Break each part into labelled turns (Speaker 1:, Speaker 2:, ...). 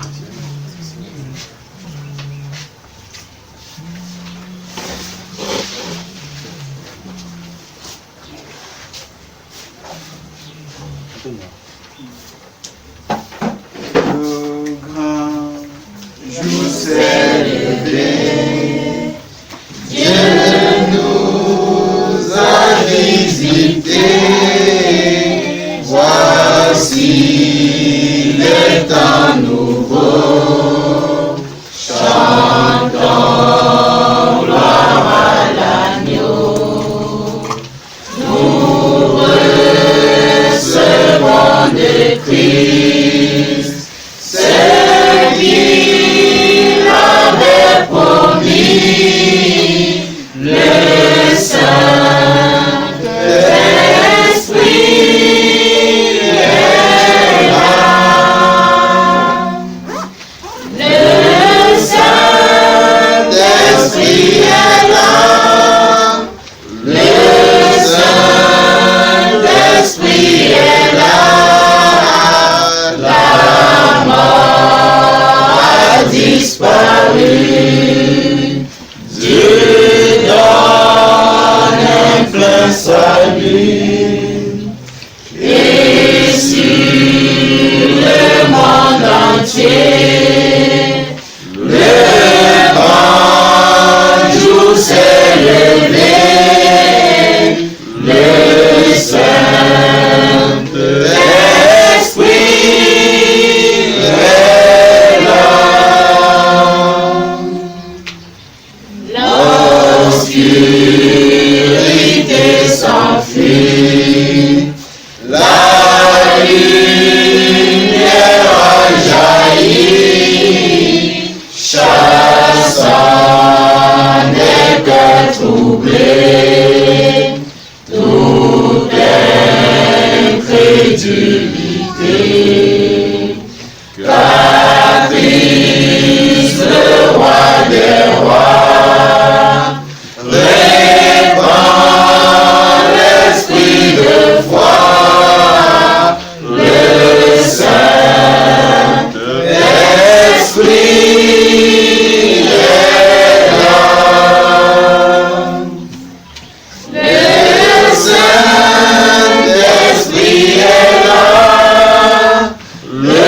Speaker 1: Le grand jour s'est levé, Dieu nous a visités. Voici le temps nouveau, chantons gloire à l'agneau. Nous recevons de Christ ce qu'il avait promis, le Saint-Esprit est là. Le Saint-Esprit est là. Le Saint-Esprit est là. La mort a disparu. Dieu donne un plein salut. Et sur le monde entier, le grand jour s'est levé. Le Saint-Esprit est là. L'obscurité s'enfuit, la lumière a jailli, chassant des cœurs troublés, toute incrédulité. Car Christ, le roi des rois, répand l'esprit de foi. Le Saint-Esprit est là. Le Saint-Esprit est là. Le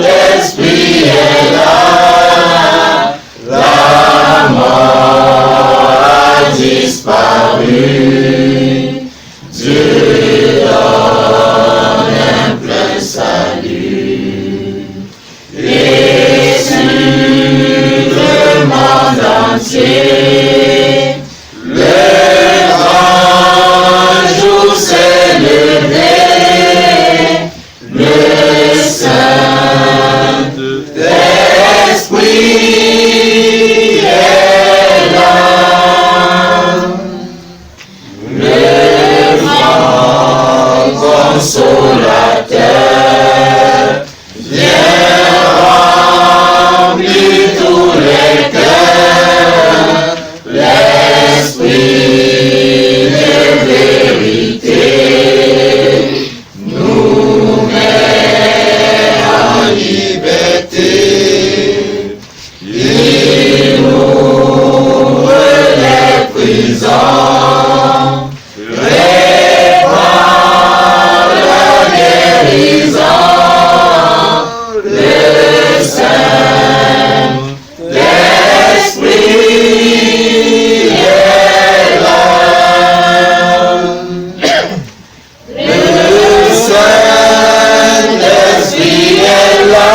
Speaker 1: Saint-Esprit est là. La mort a disparu. Dieu donne un plein salut. Et sur le monde entier, le grand jour s'est levé. Le Saint-Esprit est là. Le grand consolateur vient remplir tous les cœurs. L'esprit de vérité nous met en liberté. Il ouvre les prisons, répand la guérison. Le Saint-Esprit est là. Le Saint-Esprit est là.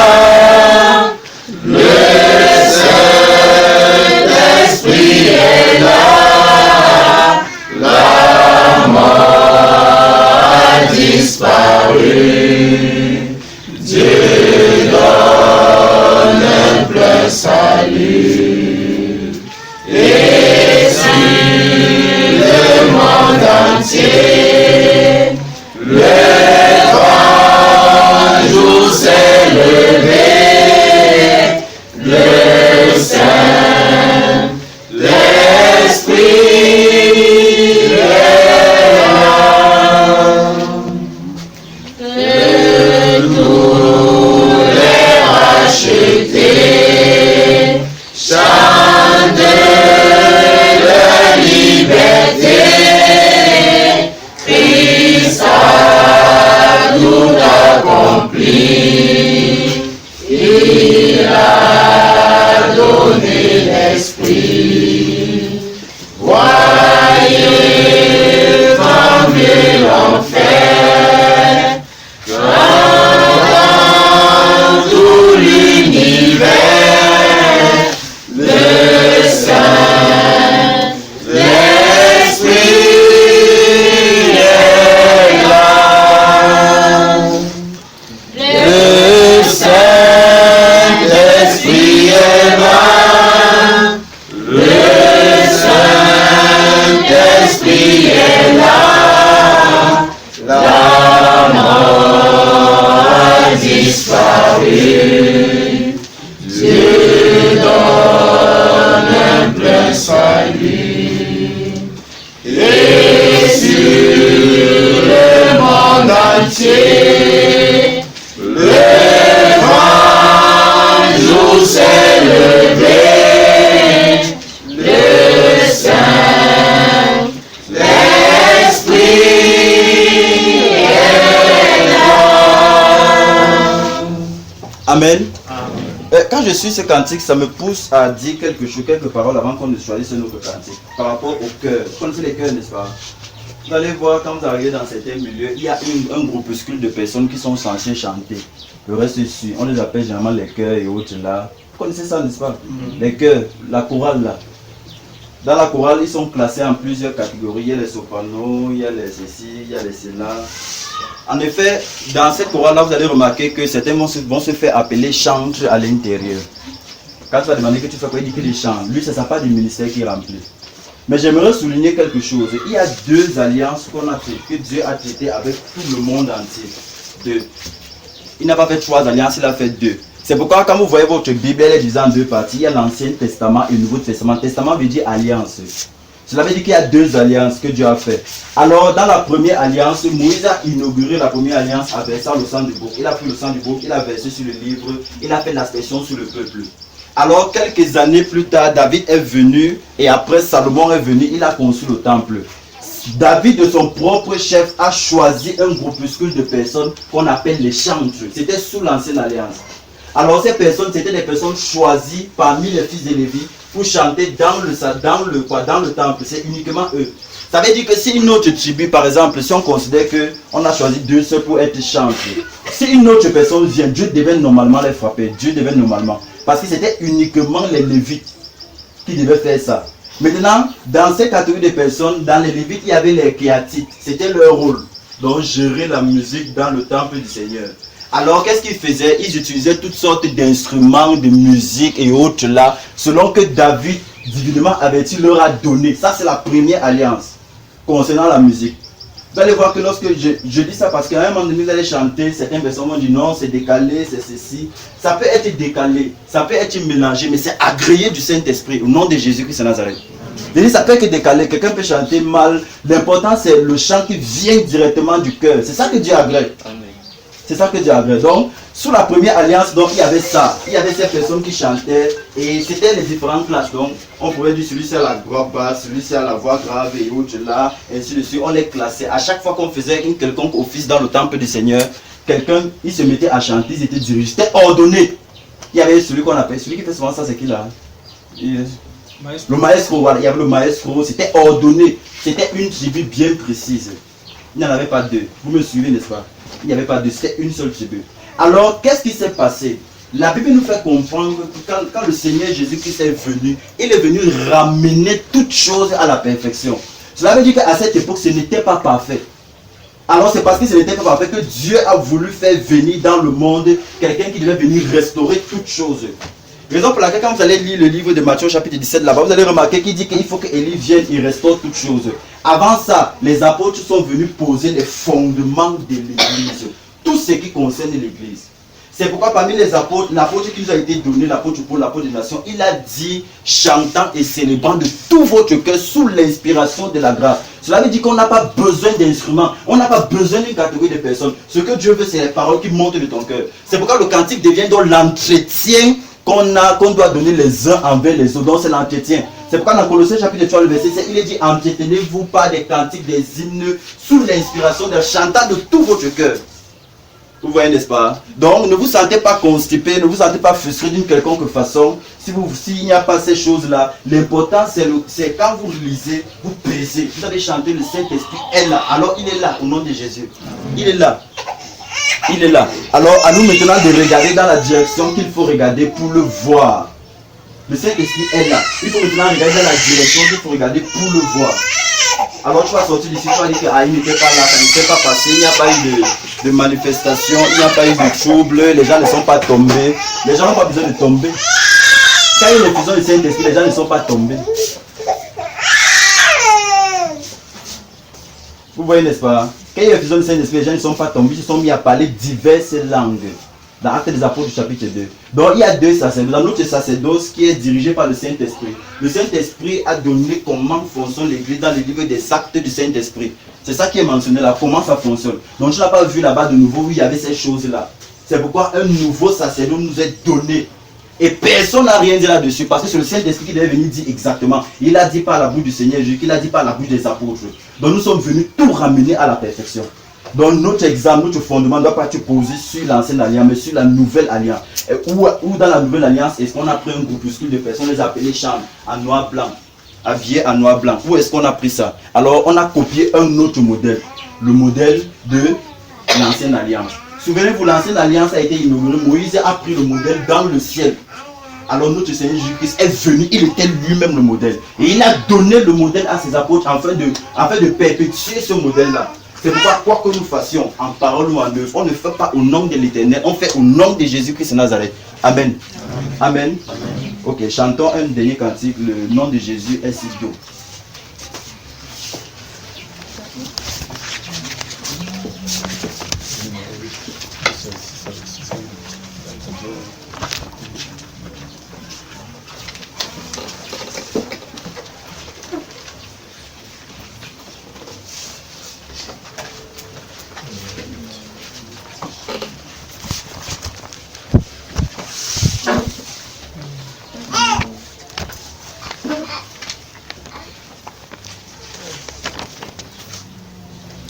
Speaker 1: Le Saint-Esprit est là. La mort a disparu. Dieu donne un plein salut. Et sur le monde entier, le grand jour s'est levé. Le Saint-Esprit est là. Que tout Il a donné l'esprit. Voyez trembler l'enfer, dans tout l'univers, le Saint-Esprit est là. Le Saint-Esprit est là. Le Saint-Esprit est là. La mort a disparu. Dieu donne un plein salut. Et sur le monde entier, le grand jour s'est levé. Le Saint-Esprit est là.
Speaker 2: Amen. Quand je suis ce cantique, ça me pousse à dire quelque chose, quelques paroles avant qu'on ne choisisse notre cantique. Par rapport au cœur. Vous connaissez les cœurs, n'est-ce pas? Vous allez voir, quand vous arrivez dans certains milieux, il y a un groupuscule de personnes qui sont censées chanter. Le reste ici, on les appelle généralement les chœurs et autres là. Vous connaissez ça, n'est-ce pas? Les chœurs, la chorale là. Dans la chorale, ils sont classés en plusieurs catégories. Il y a les sopranos, il y a les ceci, il y a les cela. En effet, dans cette chorale-là, vous allez remarquer que certains vont se faire appeler chantres à l'intérieur. Quand tu vas demander que tu fais quoi, il dit qu'il chante. Lui, ce n'est pas du ministère qui remplit. Mais j'aimerais souligner quelque chose. Il y a deux alliances que Dieu a traitées avec tout le monde entier. Deux. Il n'a pas fait trois alliances, il a fait deux. C'est pourquoi quand vous voyez votre Bible, elle est divisée en deux parties. Il y a l'Ancien Testament et le Nouveau Testament. Testament veut dire alliance. Cela veut dire qu'il y a deux alliances que Dieu a fait. Alors dans la première alliance, Moïse a inauguré la première alliance en versant le sang du bouc. Il a pris le sang du bouc, il a versé sur le livre, il a fait l'aspersion sur le peuple. Alors quelques années plus tard, David est venu et après Salomon est venu, il a construit le temple. David de son propre chef a choisi un groupuscule de personnes qu'on appelle les chantres. C'était sous l'ancienne alliance. Alors ces personnes, c'était des personnes choisies parmi les fils de Lévi pour chanter dans le temple. C'est uniquement eux. Ça veut dire que si une autre tribu, par exemple, si on considère qu'on a choisi deux seuls pour être chantres, si une autre personne vient, Dieu devait normalement les frapper. Dieu devait normalement. Parce que c'était uniquement les Lévites qui devaient faire ça. Maintenant, dans ces catégories de personnes, dans les Lévites, il y avait les Kéatites. C'était leur rôle. Donc gérer la musique dans le temple du Seigneur. Alors, qu'est-ce qu'ils faisaient? Ils utilisaient toutes sortes d'instruments, de musique et autres là, selon que David, divinement averti, leur a donné. Ça, c'est la première alliance concernant la musique. Vous allez voir que lorsque je dis ça, parce qu'à un moment donné, vous allez chanter, certaines personnes vont dire non, c'est décalé, c'est ceci. Ça peut être décalé, ça peut être mélangé, mais c'est agréé du Saint-Esprit, au nom de Jésus-Christ de Nazareth. Ça peut être décalé, quelqu'un peut chanter mal. L'important, c'est le chant qui vient directement du cœur. C'est ça que Dieu agrée. C'est ça que Dieu agrée. Donc, sous la première alliance, donc, il y avait ça. Il y avait ces personnes qui chantaient et c'était les différentes classes. Donc, on pouvait dire celui-ci a la voix basse, celui-ci a la voix grave et autres là, et ainsi de suite. On les classait. À chaque fois qu'on faisait un quelconque office dans le temple du Seigneur, quelqu'un, il se mettait à chanter, ils étaient dirigés. C'était ordonné. Il y avait celui qu'on appelle, celui qui fait souvent ça, c'est qui là? Le maestro, voilà. Il y avait le maestro, c'était ordonné. C'était une tribu bien précise. Il n'y en avait pas deux. Vous me suivez, n'est-ce pas? Il n'y avait pas deux, c'était une seule tribu. Alors, qu'est-ce qui s'est passé? La Bible nous fait comprendre que quand le Seigneur Jésus-Christ est venu, il est venu ramener toutes choses à la perfection. Cela veut dire qu'à cette époque, ce n'était pas parfait. Alors, c'est parce que ce n'était pas parfait que Dieu a voulu faire venir dans le monde quelqu'un qui devait venir restaurer toutes choses. Raison pour laquelle, quand vous allez lire le livre de Matthieu chapitre 17 là-bas, vous allez remarquer qu'il dit qu'il faut qu'Élie vienne et restaure toutes choses. Avant ça, les apôtres sont venus poser les fondements de l'église. Tout ce qui concerne l'église. C'est pourquoi parmi les apôtres, l'apôtre qui nous a été donné, l'apôtre Paul, l'apôtre des nations, il a dit chantant et célébrant de tout votre cœur sous l'inspiration de la grâce. Cela veut dire qu'on n'a pas besoin d'instruments, on n'a pas besoin d'une catégorie de personnes. Ce que Dieu veut, c'est les paroles qui montent de ton cœur. C'est pourquoi le cantique devient donc l'entretien qu'on doit donner les uns envers les autres. Donc c'est l'entretien. C'est pourquoi dans Colossiens chapitre 3, le verset 7, il est dit entretenez-vous par des cantiques, des hymnes, sous l'inspiration de chantant de tout votre cœur. Vous voyez, n'est-ce pas? Donc, ne vous sentez pas constipé, ne vous sentez pas frustré d'une quelconque façon. S'il n'y a pas ces choses-là, l'important c'est quand vous lisez, vous pesez. Vous avez chanté, le Saint-Esprit est là. Alors, il est là, au nom de Jésus. Il est là. Il est là. Alors, à nous maintenant de regarder dans la direction qu'il faut regarder pour le voir. Le Saint-Esprit est là. Il faut maintenant regarder dans la direction qu'il faut regarder pour le voir. Alors tu vas sortir d'ici, tu vas dire que il n'était pas là, ça ne s'est pas passé, il n'y a pas eu de manifestation, il n'y a pas eu de trouble, les gens ne sont pas tombés. Les gens n'ont pas besoin de tomber. Quand il y a une effusion du Saint-Esprit, les gens ne sont pas tombés. Vous voyez, n'est-ce pas? Quand il y a une effusion du Saint-Esprit, les gens ne sont pas tombés, ils se sont mis à parler diverses langues. Dans Actes des Apôtres chapitre 2. Donc il y a deux sacerdoces. Dans notre sacerdoce qui est dirigé par le Saint-Esprit. Le Saint-Esprit a donné comment fonctionne l'église dans le livre des actes du Saint-Esprit. C'est ça qui est mentionné là, comment ça fonctionne. Donc tu n'as pas vu là-bas de nouveau où il y avait ces choses-là. C'est pourquoi un nouveau sacerdoce nous est donné. Et personne n'a rien dit là-dessus. Parce que c'est le Saint-Esprit qui est venu dire exactement. Il a dit par la bouche du Seigneur Jésus, qu'il a dit par la bouche des apôtres. Donc nous sommes venus tout ramener à la perfection. Donc notre examen, notre fondement ne doit pas être posé sur l'ancienne alliance, mais sur la nouvelle alliance. Ou dans la nouvelle alliance, est-ce qu'on a pris un groupuscule de personnes, les appelés chambres, en noir blanc, habillés en noir blanc? Où est-ce qu'on a pris ça? Alors on a copié un autre modèle, le modèle de l'ancienne alliance. Souvenez-vous, l'ancienne alliance a été inaugurée, Moïse a pris le modèle dans le ciel. Alors notre Seigneur Jésus-Christ est venu, il était lui-même le modèle. Et il a donné le modèle à ses apôtres afin de perpétuer ce modèle-là. C'est pourquoi, quoi que nous fassions, en parole ou en œuvre, on ne fait pas au nom de l'Éternel, on fait au nom de Jésus-Christ de Nazareth. Amen. Amen. Ok, chantons un dernier cantique, le nom de Jésus est si doux.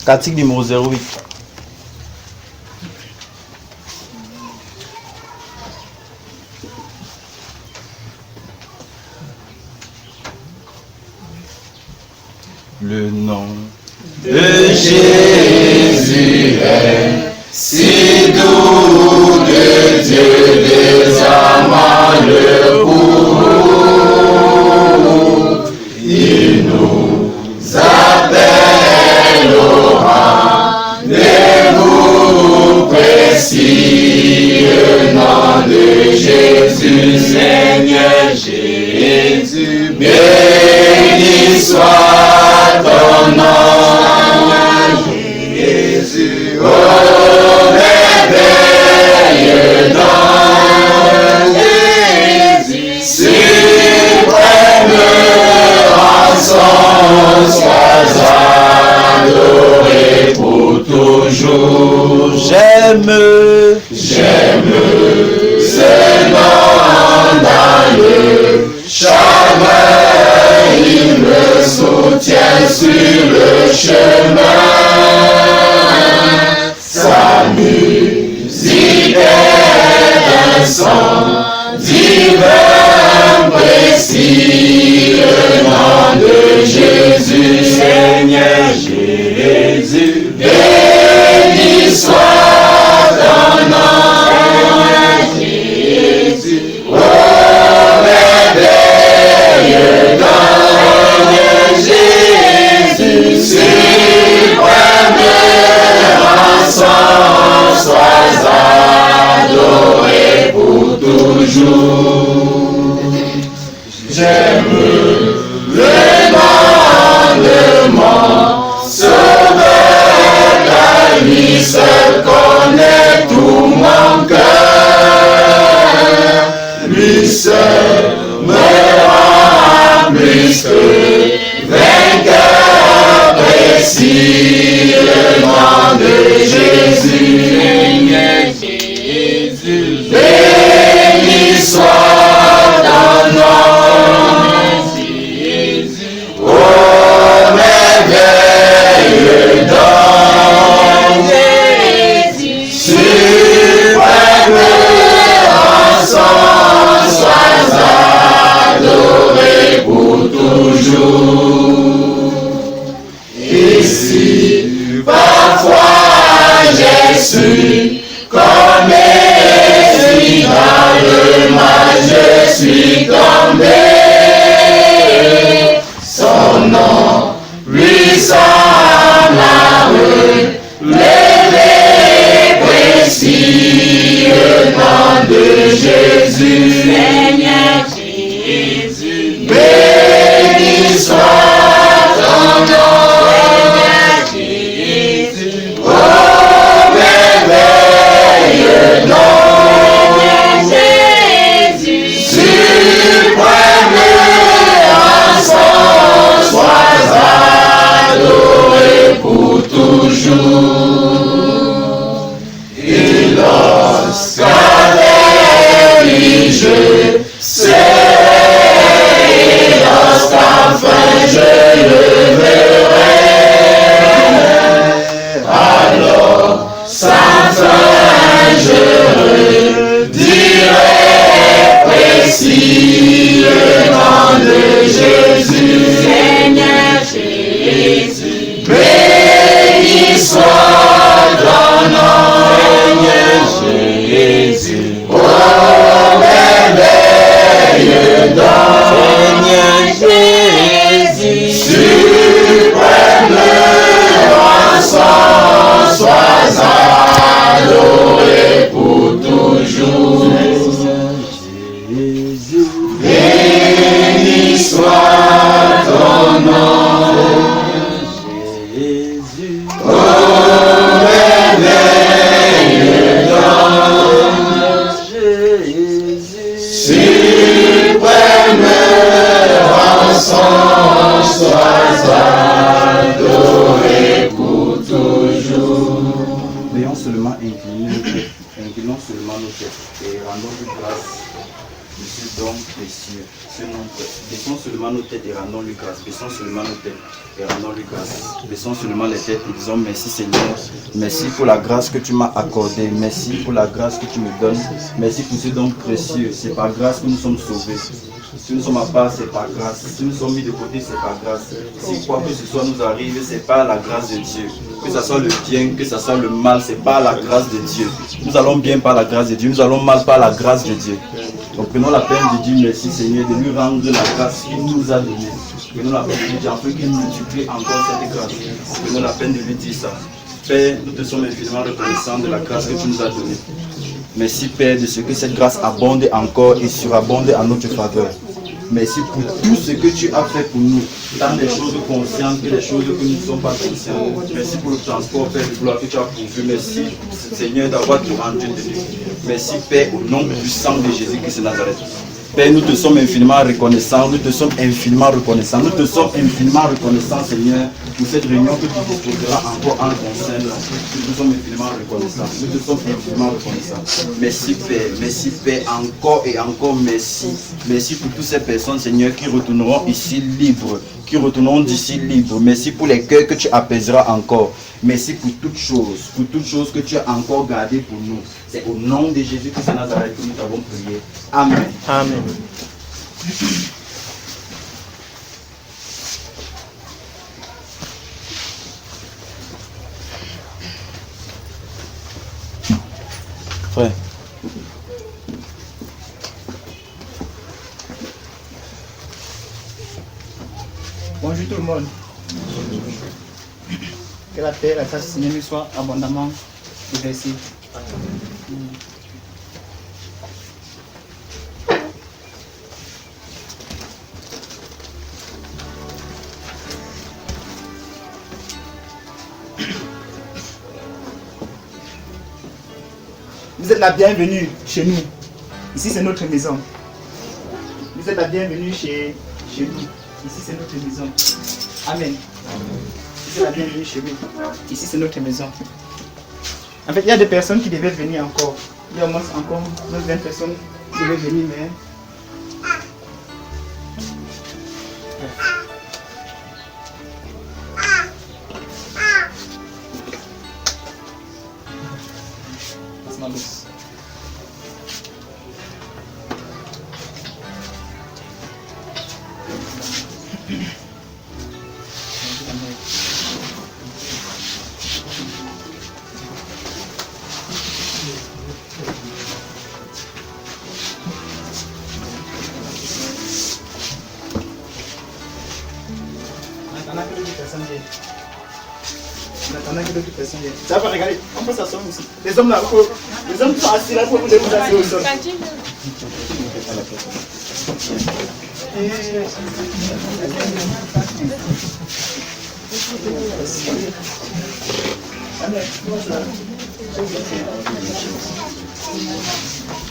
Speaker 2: Cantique numéro 08. Le nom
Speaker 1: de Jésus est si doux, de Dieu des amants le courroux. Il nous appelle au rendez-vous précis, le nom de Jésus, Seigneur Jésus, béni soit ton nom, Jésus, au réveil dans Jésus, suprême rançon, sois adoré pour toujours.
Speaker 2: J'aime
Speaker 1: ce nom dans le chagrin, il me soutient sur le chemin. Sa musique est un son divin précis, le nom de Jésus, Seigneur Jésus, béni soit ton nom, Jésus, au réveil dans Jésus, suprême rançon, sois adoré pour toujours. suis tombé, son nom puissant m'a relevé, précieux nom de Jésus. Seigneur Jésus, béni soit ton nom. Seigneur Jésus, oh merveilleux nom. Seigneur Jésus, suprême encens, sois adoré pour toujours. Et lorsqu'avec lui je serai, et lorsqu'enfin je le verrai, alors sans fin je redirai, précieux nom de Jésus. Seigneur Jésus, béni soit ton nom. Seigneur Jésus, oh merveilleux nom. Seigneur Jésus, suprême encens, sois adoré pour toujours. Béni soit ton nom. Oh merveilleux nom. Suprême encens, sois adoré pour toujours.
Speaker 2: Veillons seulement inclinons seulement nos têtes et rendons-lui grâce de ce don précieux, ce nom. Baissons seulement nos têtes et rendons-lui grâce. Baissons seulement nos têtes et rendons-lui grâce. Baissons seulement les têtes et disons merci Seigneur. Merci pour la grâce que tu m'as accordée. Merci pour la grâce que tu me donnes. Merci pour ce don précieux. C'est par grâce que nous sommes sauvés. Si nous sommes à part, c'est par grâce. Si nous sommes mis de côté, c'est par grâce. Si quoi que ce soit nous arrive, c'est par la grâce de Dieu. Que ce soit le bien, que ce soit le mal, c'est par la grâce de Dieu. Nous allons bien par la grâce de Dieu, nous allons mal par la grâce de Dieu. Donc prenons la peine de dire merci Seigneur, de lui rendre la grâce qu'il nous a donnée. Prenons la peine de dire afin qu'il multiplie encore cette grâce. Prenons la peine de lui dire ça. Père, nous te sommes infiniment reconnaissants de la grâce que tu nous as donnée. Merci Père de ce que cette grâce abonde encore et surabonde en notre faveur. Merci pour tout ce que tu as fait pour nous, tant des choses conscientes que des choses que nous ne sommes pas conscientes. Merci pour le transport, Père de gloire que tu as pourvu. Merci Seigneur d'avoir tout rendu de nous. Merci Père au nom puissant de Jésus-Christ de Nazareth. Père, nous te sommes infiniment reconnaissants, nous te sommes infiniment reconnaissants, nous te sommes infiniment reconnaissants, Seigneur, pour cette réunion que tu disposeras encore en ton sein. Nous te sommes infiniment reconnaissants, nous te sommes infiniment reconnaissants. Merci Père, encore et encore merci. Merci pour toutes ces personnes, Seigneur, qui retourneront ici libres, qui retourneront d'ici libres. Merci pour les cœurs que tu apaiseras encore. Merci pour toutes choses que tu as encore gardées pour nous. C'est au nom de Jésus-Christ de Nazareth que nous t'avons prié. Amen.
Speaker 3: Amen.
Speaker 2: Frère.
Speaker 3: Bonjour tout le monde. Que la paix et la grâce du Seigneur nous soient abondamment déversées. Vous êtes la bienvenue chez nous. Ici, c'est notre maison. Vous êtes la bienvenue chez nous. Ici, c'est notre maison. Amen. Vous êtes la bienvenue chez nous. Ici, c'est notre maison. En fait, il y a des personnes qui devaient venir encore. Il y a au moins encore 20 personnes qui devaient venir, mais... Pendant que d'autres personnes viennent. Ça va, regarder, on peut s'asseoir aussi. Les hommes là, les hommes sont assis là pour vous asseoir au sol.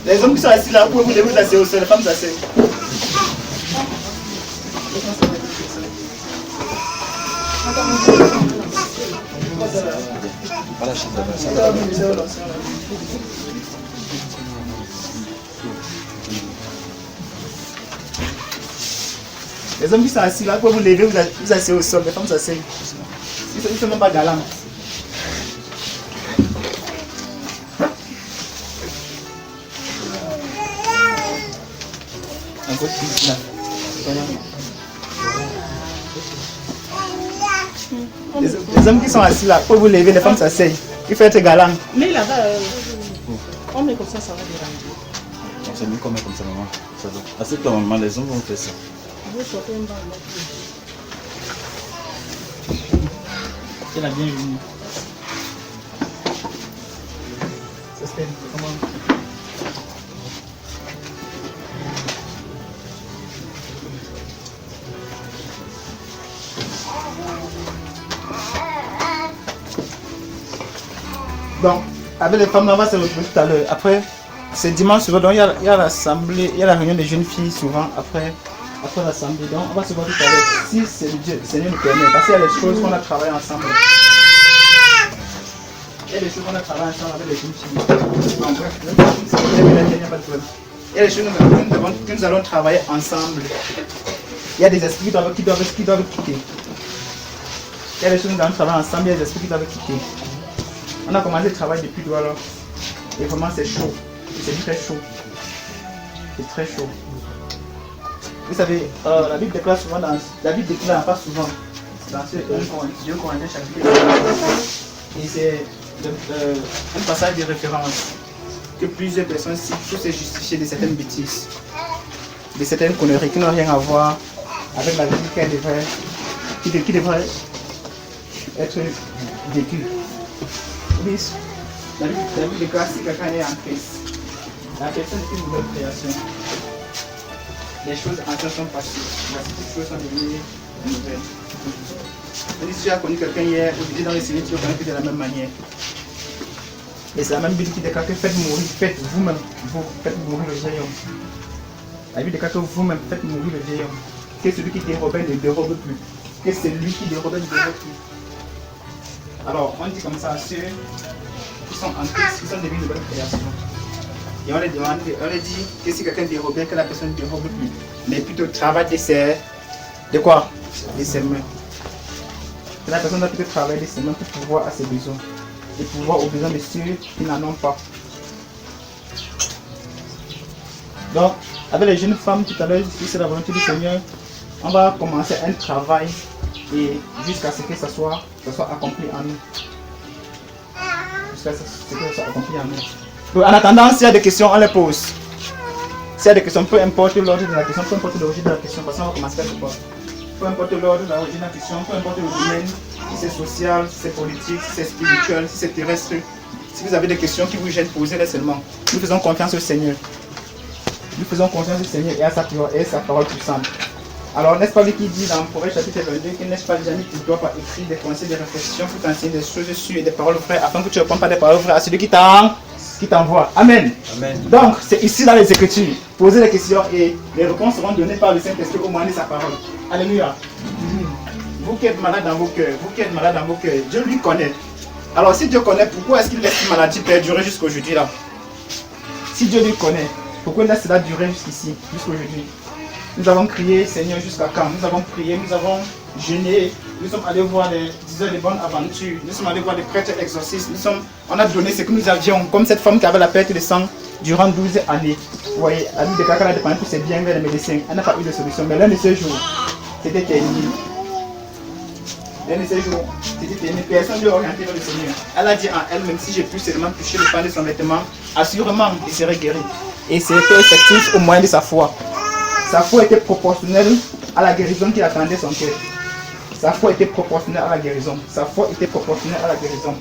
Speaker 3: Les hommes qui sont assis là, vous pouvez vous asseoir au sol, les femmes s'asseyent. Les hommes qui sont assis là, vous pouvez vous lever, vous asseyez au sol, les femmes s'asseyent. Ils ne sont même pas galants. Encore plus là. Les hommes qui sont assis là, pour vous lever, les femmes s'asseyent. Il faut être galant.
Speaker 4: Mais là-bas, on met comme ça va déranger.
Speaker 2: C'est mieux qu'on met comme ça, maman. Assieds-toi, maman, les hommes vont faire ça.
Speaker 4: Vous sortez un bain.
Speaker 3: C'est la bienvenue. Ça se fait comment? Donc, avec les femmes, on va se retrouver tout à l'heure. Après, c'est dimanche souvent, donc il y a l'assemblée, il y a la réunion des jeunes filles souvent après l'assemblée. Donc, on va se voir tout à l'heure. Si c'est le Dieu, le Seigneur nous permet. Parce qu'il y a des choses qu'on a travaillé ensemble. Il y a des choses qu'on a travaillé ensemble avec les jeunes filles. En bref, il n'y a pas de problème. Il y a des choses que nous allons travailler ensemble. Il y a des esprits qui doivent quitter. Il y a des choses que nous allons travailler ensemble, il y a des esprits qui doivent quitter. On a commencé le travail depuis tout à l'heure. Et vraiment c'est chaud. C'est très chaud. C'est très chaud. Vous savez, la Bible déclare souvent la Bible déclare pas souvent dans ce 1 Corinthiens chapitre 1. Et c'est un passage de référence que plusieurs personnes citent pour se justifier de certaines bêtises, de certaines conneries qui n'ont rien à voir avec la vie qui devrait être vécue. Oui, la Bible déclare si quelqu'un est en Christ, la personne est une nouvelle création. Les choses anciennes sont passées, les choses sont devenues nouvelles. Si tu as connu quelqu'un hier, aujourd'hui dans le Seigneur, tu le connais que de la même manière. Et c'est la même Bible qui déclare que faites vous-même, faites mourir le vieil homme. La Bible déclare que vous-même faites mourir le vieil homme. Que celui qui dérobait ne dérobe plus. Que celui qui dérobait ne dérobe plus. Alors, on dit comme ça à ceux qui sont en Christ, qui sont devenus une nouvelle création. Et on les demande, on les dit que si quelqu'un dérobait, que la personne ne dérobe plus. Mais plutôt travaille de ses... De quoi? De ses mains. Que la personne doit plutôt travailler de ses mains pour pouvoir à ses besoins. Et pouvoir aux besoins de ceux qui n'en ont pas. Donc, avec les jeunes femmes tout à l'heure, si c'est la volonté du Seigneur, on va commencer un travail et jusqu'à ce que ça soit accompli en nous. Jusqu'à ce que ça soit accompli en nous. En attendant, s'il y a des questions, on les pose. S'il y a des questions, peu importe l'ordre de la question, peu importe l'origine de la question, parce qu'on va commencer par ce point. Peu importe l'ordre de l'origine de la question, peu importe le domaine, si c'est social, si c'est politique, si c'est spirituel, si c'est terrestre. Si vous avez des questions qui vous gênent, posez-les seulement. Nous faisons confiance au Seigneur. Nous faisons confiance au Seigneur et à sa parole puissante. Alors, n'est-ce pas lui qui dit dans Proverbe chapitre 22 que n'est-ce pas jamais qu'il ne doit pas écrire des conseils, des réflexions pour t'enseigner des choses sûres et des paroles vraies afin que tu ne répondes pas des paroles vraies à celui qui t'envoie. Amen.
Speaker 2: Amen.
Speaker 3: Donc, c'est ici dans les Écritures. Posez les questions et les réponses seront données par le Saint-Esprit au moyen de sa parole. Alléluia. Vous qui êtes malade dans vos cœurs, Dieu lui connaît. Alors, si Dieu connaît, pourquoi est-ce qu'il laisse une maladie perdurer jusqu'aujourd'hui là? Si Dieu lui connaît, pourquoi il laisse cela durer jusqu'ici, jusqu'aujourd'hui? Nous avons crié, Seigneur, jusqu'à quand? Nous avons prié, nous avons jeûné, nous sommes allés voir les diseurs de bonnes aventures, nous sommes allés voir les prêtres exorcistes, on a donné ce que nous avions, comme cette femme qui avait la perte de sang durant 12 années. Vous voyez, la Bible déclare qu'elle a dépensé tous ses biens vers les médecins, elle n'a pas eu de solution, mais l'un de ces jours, c'était terminé. L'un de ces jours, c'était terminé, personne ne lui a orienté vers le Seigneur. Elle a dit en elle-même, si j'ai pu seulement toucher le pan de son vêtement, assurément, il serait guéri. Et c'était effectif au moyen de sa foi. Sa foi était proportionnelle à la guérison qui attendait son cœur. Sa foi était proportionnelle à la guérison. Sa foi était proportionnelle à la guérison.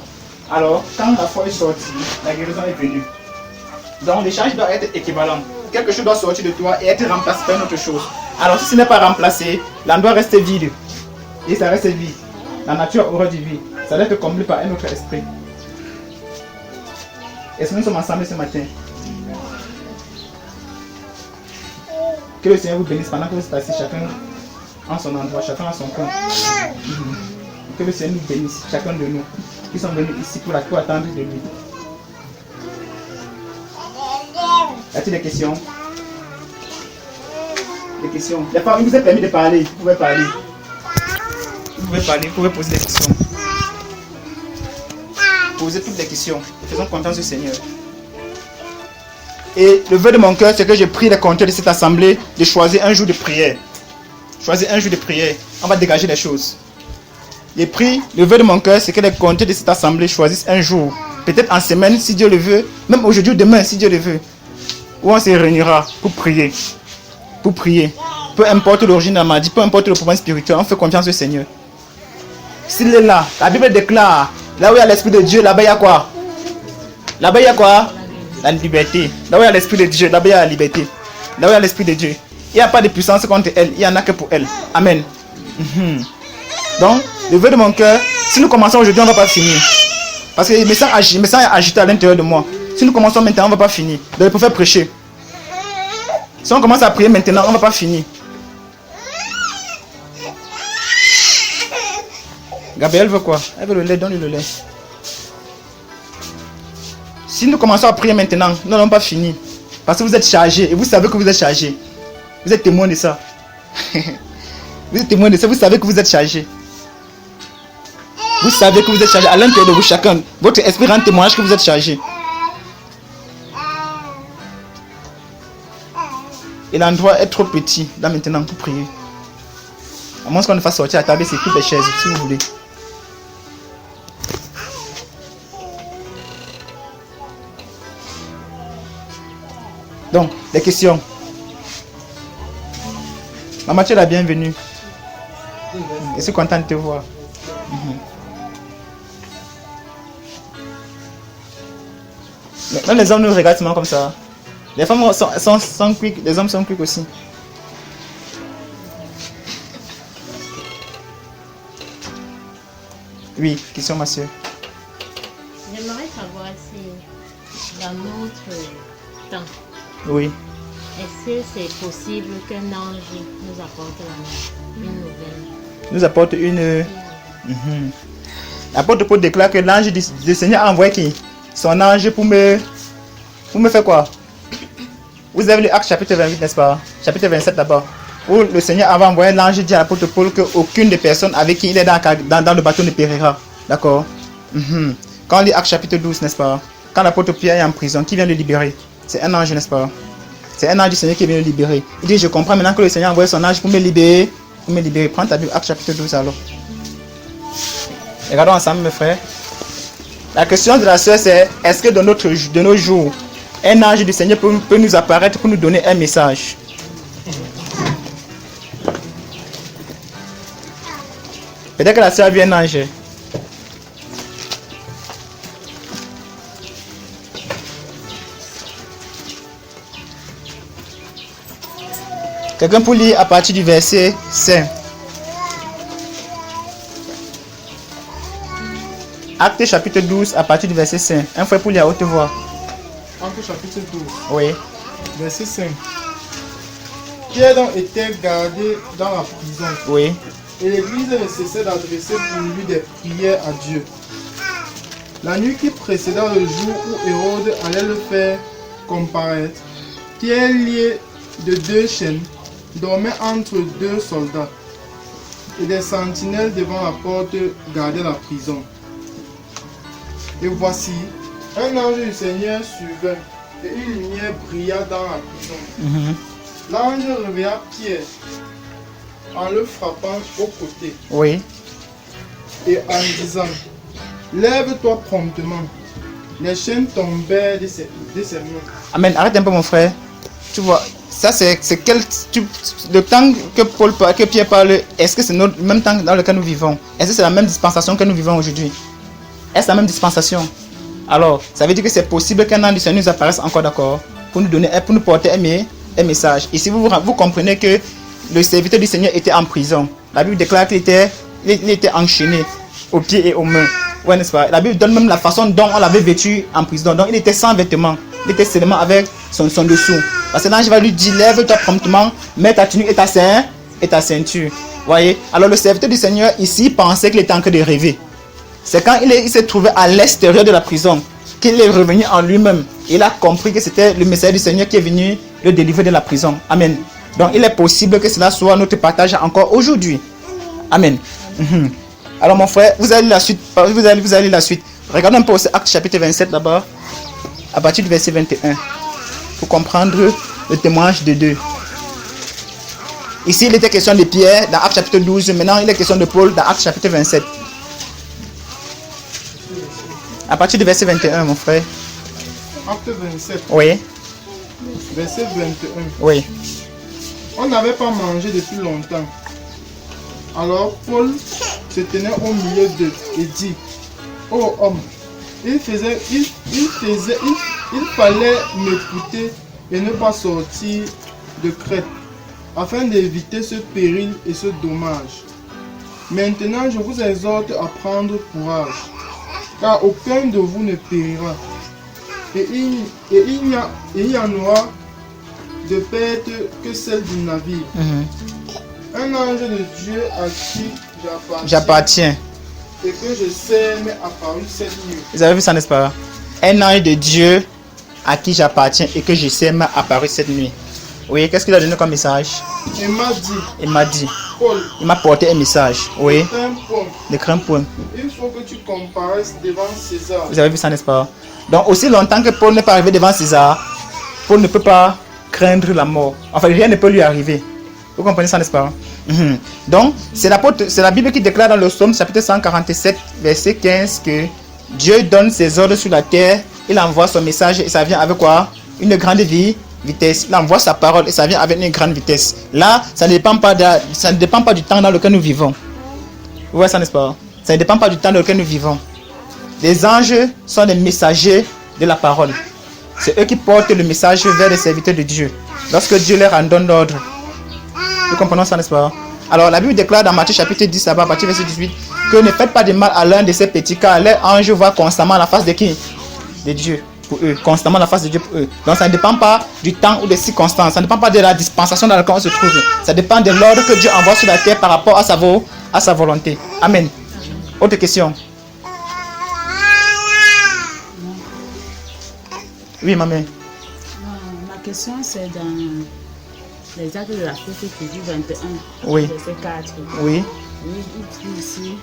Speaker 3: Alors, quand la foi est sortie, la guérison est venue. Donc, l'échange doit être équivalent. Quelque chose doit sortir de toi et être remplacé par une autre chose. Alors, si ce n'est pas remplacé, l'endroit doit rester vide. Et ça reste vide. La nature aura du vide. Ça doit être comblé par un autre esprit. Est-ce que nous sommes ensemble ce matin? Que le Seigneur vous bénisse pendant que vous êtes assis, chacun en son endroit, chacun à son coin. Que le Seigneur nous bénisse, chacun de nous qui sont venus ici pour attendre de lui. Y a-t-il des questions? Des questions? Les femmes, il vous est permis de parler. Vous pouvez parler. Vous pouvez parler, vous pouvez poser des questions. Posez toutes les questions. Faisons confiance au Seigneur. Et le vœu de mon cœur, c'est que je prie les compteurs de cette assemblée de choisir un jour de prière. Choisir un jour de prière. On va dégager les choses. Le vœu de mon cœur, c'est que les compteurs de cette assemblée choisissent un jour. Peut-être en semaine, si Dieu le veut. Même aujourd'hui ou demain, si Dieu le veut. Où on se réunira pour prier. Pour prier. Peu importe l'origine de la maladie, peu importe le problème spirituel, on fait confiance au Seigneur. S'il est là, la Bible déclare, là où il y a l'Esprit de Dieu, là-bas il y a quoi? Là-bas il y a quoi? La liberté. Là où il y a l'Esprit de Dieu, là-bas il y a la liberté. Là où il y a l'Esprit de Dieu. Il n'y a pas de puissance contre elle, il n'y en a que pour elle. Amen. Donc, le vœu de mon cœur, si nous commençons aujourd'hui, on ne va pas finir. Parce que je me sens agité à l'intérieur de moi. Si nous commençons maintenant, on ne va pas finir. Donc, il faut faire prêcher. Si on commence à prier maintenant, on ne va pas finir. Gabriel veut quoi? Elle veut le lait, donne-lui le lait. Si nous commençons à prier maintenant, nous n'allons pas finir. Parce que vous êtes chargés et vous savez que vous êtes chargés. Vous êtes témoin de ça. Vous êtes témoin de ça, vous savez que vous êtes chargés. Vous savez que vous êtes chargés à l'intérieur de vous chacun. Votre esprit rend témoignage que vous êtes chargés. Et l'endroit est trop petit là maintenant pour prier. À moins qu'on ne fasse sortir la table, c'est toutes les chaises, si vous voulez. Donc, les questions. Maman, tu es la bienvenue. Je suis content de te voir. Même les hommes nous regardent seulement comme ça. Les femmes sont quick, les hommes sont quick aussi. Oui, question ma soeur.
Speaker 5: J'aimerais savoir si dans notre temps,
Speaker 3: Oui.
Speaker 5: est-ce que c'est possible qu'un ange nous apporte une nouvelle?
Speaker 3: Nous apporte une... L'apôtre Paul déclare que l'ange du Seigneur a envoyé qui? Son ange pour me faire quoi? Vous avez le Acte chapitre 28, n'est-ce pas? Chapitre 27 d'abord. Où le Seigneur avait envoyé l'ange dit à l'apôtre Paul qu'aucune des personnes avec qui il est dans le bateau ne périra. D'accord? Quand on lit Acte chapitre 12, n'est-ce pas? Quand l'apôtre Pierre est en prison, qui vient le libérer? C'est un ange, n'est-ce pas? C'est un ange du Seigneur qui vient le libérer. Il dit, je comprends maintenant que le Seigneur a envoyé son ange pour me libérer. Pour me libérer. Prends ta Bible, Acte chapitre 12 alors. Regardons ensemble, mes frères. La question de la soeur, c'est est-ce que de nos jours, un ange du Seigneur peut nous apparaître pour nous donner un message? Peut-être que la soeur a vu un ange. Quelqu'un peut lire à partir du verset 5. Acte chapitre 12 à partir du verset 5. Un frère pour lire à haute voix.
Speaker 6: Acte chapitre 12,
Speaker 3: Oui.
Speaker 6: verset 5. Pierre donc était gardé dans la prison,
Speaker 3: Oui.
Speaker 6: et l'église ne cessait d'adresser pour lui des prières à Dieu. La nuit qui précéda le jour où Hérode allait le faire comparaître, Pierre, lié de 2 chaînes, dormait entre 2 soldats, et des sentinelles devant la porte gardaient la prison. Et voici, un ange du Seigneur survint, et une lumière brilla dans la prison. L'ange réveilla Pierre en le frappant au côté
Speaker 3: Oui.
Speaker 6: et en disant, lève-toi promptement. Les chaînes tombèrent de ses mains.
Speaker 3: Amen. Arrête un peu mon frère. Tu vois, ça c'est le temps que Pierre parle, est-ce que c'est le même temps dans lequel nous vivons? Est-ce que c'est la même dispensation que nous vivons aujourd'hui? Est-ce la même dispensation? Alors, ça veut dire que c'est possible qu'un ange du Seigneur nous apparaisse encore, d'accord, pour nous porter un message. Ici, vous comprenez que le serviteur du Seigneur était en prison. La Bible déclare qu'il était enchaîné aux pieds et aux mains. Ouais, n'est-ce pas? La Bible donne même la façon dont on l'avait vêtu en prison. Donc, il était sans vêtements. Il était seulement avec son dessous. Parce que l'ange va lui dire, lève-toi promptement, mets ta tunique et ta ceinture. Voyez? Alors, le serviteur du Seigneur ici pensait qu'il était en train de rêver. C'est quand il s'est trouvé à l'extérieur de la prison qu'il est revenu en lui-même. Il a compris que c'était le messager du Seigneur qui est venu le délivrer de la prison. Amen. Donc il est possible que cela soit notre partage encore aujourd'hui. Amen. Alors mon frère, vous allez la suite. Vous allez la suite. Regardez un peu aussi Actes chapitre 27 d'abord, à partir du verset 21, pour comprendre le témoignage de deux. Ici il était question de Pierre dans Actes chapitre 12. Maintenant il est question de Paul dans Actes chapitre 27. À partir du verset 21, mon frère.
Speaker 6: Acte 27.
Speaker 3: Oui.
Speaker 6: Verset 21.
Speaker 3: Oui.
Speaker 6: On n'avait pas mangé depuis longtemps. Alors Paul se tenait au milieu d'eux et dit, ô homme, il fallait m'écouter et ne pas sortir de Crète, afin d'éviter ce péril et ce dommage. Maintenant je vous exhorte à prendre courage, car aucun de vous ne périra. Et il y en aura de perte que celle du navire. Un ange de Dieu à qui j'appartiens et que je sais m'est apparu cette nuit.
Speaker 3: Vous avez vu ça, n'est-ce pas? Un ange de Dieu à qui j'appartiens et que je sais m'est apparu cette nuit. Oui, qu'est-ce qu'il a donné comme message? Il m'a dit.
Speaker 6: Paul,
Speaker 3: il m'a porté un message. Oui.
Speaker 6: Ne
Speaker 3: crains point.
Speaker 6: Il faut que tu comparaisses devant César.
Speaker 3: Vous avez vu ça, n'est-ce pas? Donc aussi longtemps que Paul n'est pas arrivé devant César, Paul ne peut pas craindre la mort. Enfin, rien ne peut lui arriver. Vous comprenez ça, n'est-ce pas? Donc, c'est la Bible qui déclare dans le Psaume chapitre 147, verset 15, que Dieu donne ses ordres sur la terre, il envoie son message et ça vient avec quoi? Une grande vitesse. Il envoie sa parole et ça vient avec une grande vitesse. Là, ça ne dépend pas du temps dans lequel nous vivons. Vous voyez ça, n'est-ce pas? Ça ne dépend pas du temps dans lequel nous vivons. Les anges sont les messagers de la parole. C'est eux qui portent le message vers les serviteurs de Dieu. Lorsque Dieu leur en donne l'ordre. Vous comprenez ça, n'est-ce pas? Alors la Bible déclare dans Matthieu chapitre 10, à partir du verset 18, que ne faites pas de mal à l'un de ces petits, car leur ange voit constamment la face de qui? De Dieu pour eux. Constamment la face de Dieu pour eux. Donc ça ne dépend pas du temps ou des circonstances. Ça ne dépend pas de la dispensation dans laquelle on se trouve. Ça dépend de l'ordre que Dieu envoie sur la terre par rapport à sa volonté. Amen. Autre question? Oui, maman.
Speaker 7: Ma question, c'est dans les actes de l'apôtre Jésus 21,
Speaker 3: oui.
Speaker 7: Verset 4.
Speaker 3: Oui.
Speaker 7: Il dit ici,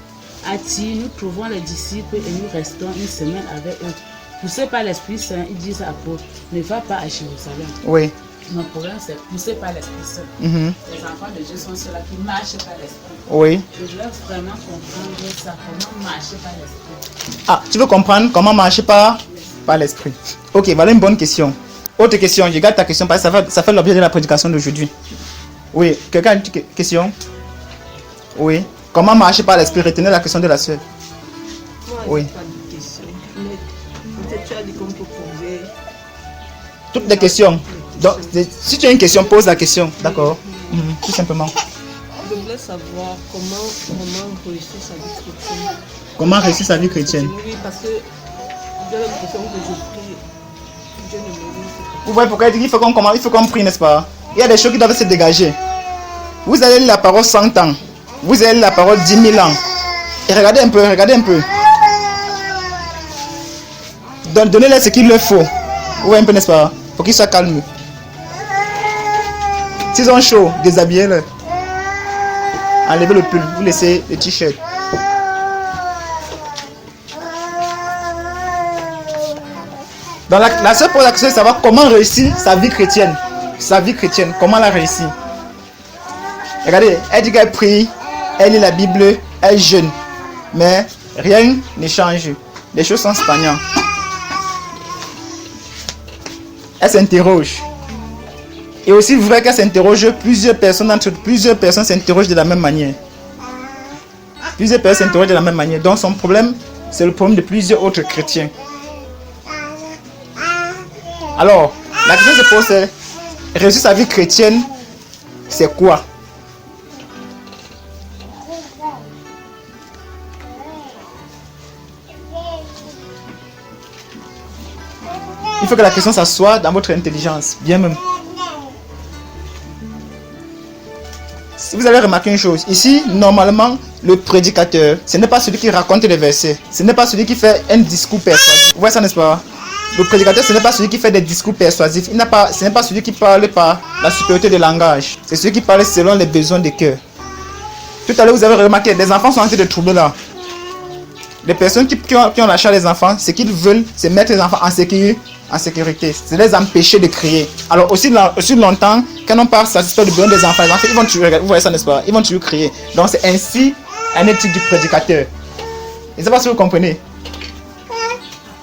Speaker 7: à Tyr, nous trouvons les disciples et nous restons une semaine avec eux. Poussé par l'Esprit Saint, ils disent à Paul, ne va pas à Jérusalem.
Speaker 3: Oui.
Speaker 7: Mon problème, c'est poussé par l'Esprit Saint. Les enfants de Dieu sont ceux-là qui marchent par l'Esprit.
Speaker 3: Oui.
Speaker 7: Je voulais vraiment comprendre ça, comment marcher par l'Esprit.
Speaker 3: Ah, tu veux comprendre comment marcher par l'Esprit? Ok, voilà une bonne question. Autre question, je garde ta question parce que ça fait l'objet de la prédication d'aujourd'hui. Oui, quelqu'un a une question? Oui. Comment marcher par l'Esprit? Retenez la question de la sœur. Oui.
Speaker 4: Pas de question. Mais peut-être tu as dit qu'on peut poser.
Speaker 3: Toutes les questions. Donc, si tu as une question, pose la question. D'accord. Tout simplement.
Speaker 4: Je voulais savoir comment réussir sa vie chrétienne.
Speaker 3: Comment réussir sa vie chrétienne?
Speaker 4: Oui, parce que j'ai l'impression que je prie, Dieu ne me dit.
Speaker 3: Vous voyez pourquoi il faut qu'on prie, n'est-ce pas? Il y a des choses qui doivent se dégager. Vous allez lire la parole 100 ans. Vous allez lire la parole 10 000 ans. Et regardez un peu. Donnez-leur ce qu'il leur faut. Vous voyez un peu, n'est-ce pas? Pour qu'ils soient calmes. S'ils ont chaud, déshabillez-le. Enlevez le pull, vous laissez le t-shirt. Donc la seule pose la question, c'est de savoir comment réussir sa vie chrétienne. Sa vie chrétienne, comment la réussir. Regardez, elle dit qu'elle prie, elle lit la Bible, elle jeûne. Mais rien ne change. Les choses sont stagnantes. Elle s'interroge. Et aussi vrai qu'elle s'interroge, plusieurs personnes s'interrogent de la même manière. Plusieurs personnes s'interrogent de la même manière. Donc son problème, c'est le problème de plusieurs autres chrétiens. Alors, la question se pose, c'est réussir sa vie chrétienne, c'est quoi? Il faut que la question s'assoie dans votre intelligence, bien même. Si vous avez remarqué une chose, ici, normalement, le prédicateur, ce n'est pas celui qui raconte les versets, ce n'est pas celui qui fait un discours persuasif. Vous voyez ça, n'est-ce pas? Le prédicateur, ce n'est pas celui qui fait des discours persuasifs, ce n'est pas celui qui parle par la supériorité du langage, c'est celui qui parle selon les besoins du cœur. Tout à l'heure, vous avez remarqué, les enfants sont en train de troubler là. Les personnes qui ont la charge des enfants, ce qu'ils veulent, c'est mettre les enfants en sécurité. C'est les empêcher de crier. Alors aussi longtemps, quand on parle satisfaire le besoin des enfants, les enfants, ils vont toujours, vous voyez ça, n'est-ce pas? Ils vont toujours crier. Donc c'est ainsi un étude du prédicateur. Je ne sais pas si vous comprenez.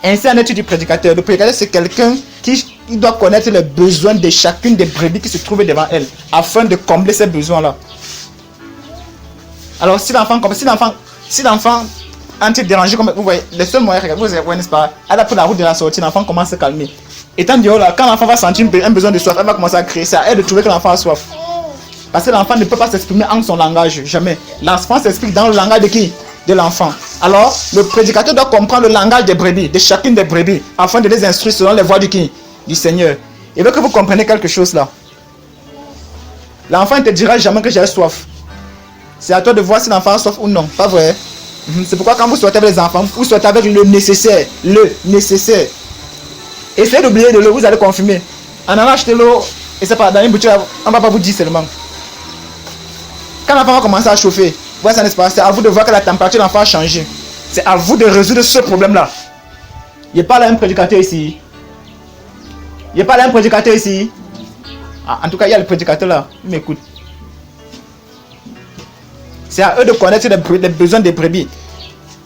Speaker 3: Ainsi un étude du prédicateur. Le prédicateur, c'est quelqu'un qui doit connaître les besoins de chacune des brebis qui se trouvent devant elle, afin de combler ces besoins-là. Alors si l'enfant entre dérangé, comme vous voyez, le seul moyen, vous voyez, n'est-ce pas, elle a pris la route de la sortie, l'enfant commence à se calmer. Étant dit, là, quand l'enfant va sentir un besoin de soif, elle va commencer à crier, c'est à elle de trouver que l'enfant a soif. Parce que l'enfant ne peut pas s'exprimer en son langage, jamais. L'enfant s'exprime dans le langage de qui? De l'enfant. Alors, le prédicateur doit comprendre le langage des brebis, de chacune des brebis, afin de les instruire selon les voies du qui? Du Seigneur. Il veut que vous compreniez quelque chose là. L'enfant ne te dira jamais que j'ai soif. C'est à toi de voir si l'enfant a soif ou non, pas vrai? C'est pourquoi quand vous sortez avec les enfants, vous sortez avec le nécessaire. Essayez d'oublier de l'eau, vous allez confirmer. En allant acheter l'eau, et c'est pas dans une boutique, on ne va pas vous dire seulement. Quand l'enfant va commencer à chauffer, vous voyez ça, n'est-ce pas? C'est à vous de voir que la température de l'enfant a changé. C'est à vous de résoudre ce problème-là. Il n'y a pas là un prédicateur ici. Ah, en tout cas, il y a le prédicateur là. Il m'écoute. C'est à eux de connaître les besoins des brebis.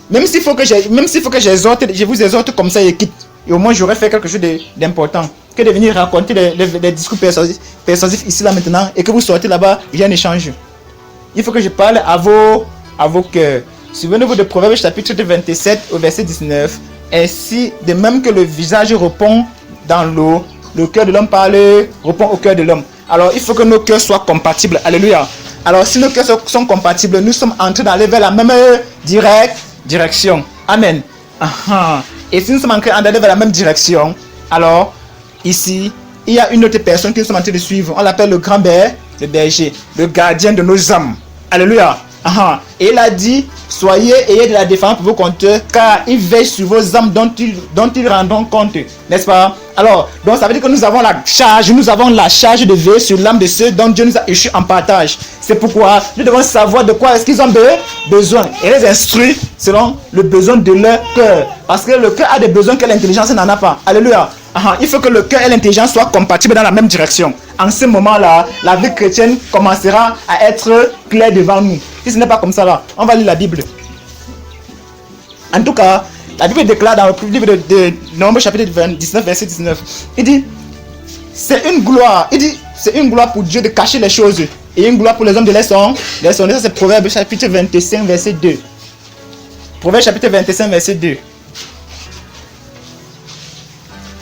Speaker 3: Même s'il faut que je vous exhorte comme ça et quitte. Et au moins j'aurais fait quelque chose d'important. Que de venir raconter les discours persuasifs ici là maintenant et que vous sortez là-bas, il y a un échange. Il faut que je parle à vos cœurs. Souvenez-vous de Proverbes chapitre 27 au verset 19. Ainsi, de même que le visage répond dans l'eau, le cœur de l'homme répond au cœur de l'homme. Alors il faut que nos cœurs soient compatibles. Alléluia. Alors si nos cœurs sont compatibles, nous sommes en train d'aller vers la même direction. Amen. Et si nous sommes en train d'aller vers la même direction, alors ici, il y a une autre personne que nous sommes en train de suivre. On l'appelle le grand berger, le gardien de nos âmes. Alléluia. Et il a dit, ayez de la défense pour vos compteurs, car il veille sur vos âmes dont ils rendront compte. N'est-ce pas? Alors, donc ça veut dire que nous avons la charge de veiller sur l'âme de ceux dont Dieu nous a échus en partage. C'est pourquoi nous devons savoir de quoi est-ce qu'ils ont besoin et les instruire selon le besoin de leur cœur. Parce que le cœur a des besoins que l'intelligence n'en a pas. Alléluia. Il faut que le cœur et l'intelligence soient compatibles dans la même direction. En ce moment-là, la vie chrétienne commencera à être claire devant nous. Si ce n'est pas comme ça là, on va lire la Bible. En tout cas, la Bible déclare dans le livre de Nombre chapitre 19 verset 19. Il dit, c'est une gloire pour Dieu de cacher les choses et une gloire pour les hommes de les sonner. Ça c'est Proverbe chapitre 25 verset 2. Proverbe chapitre 25 verset 2.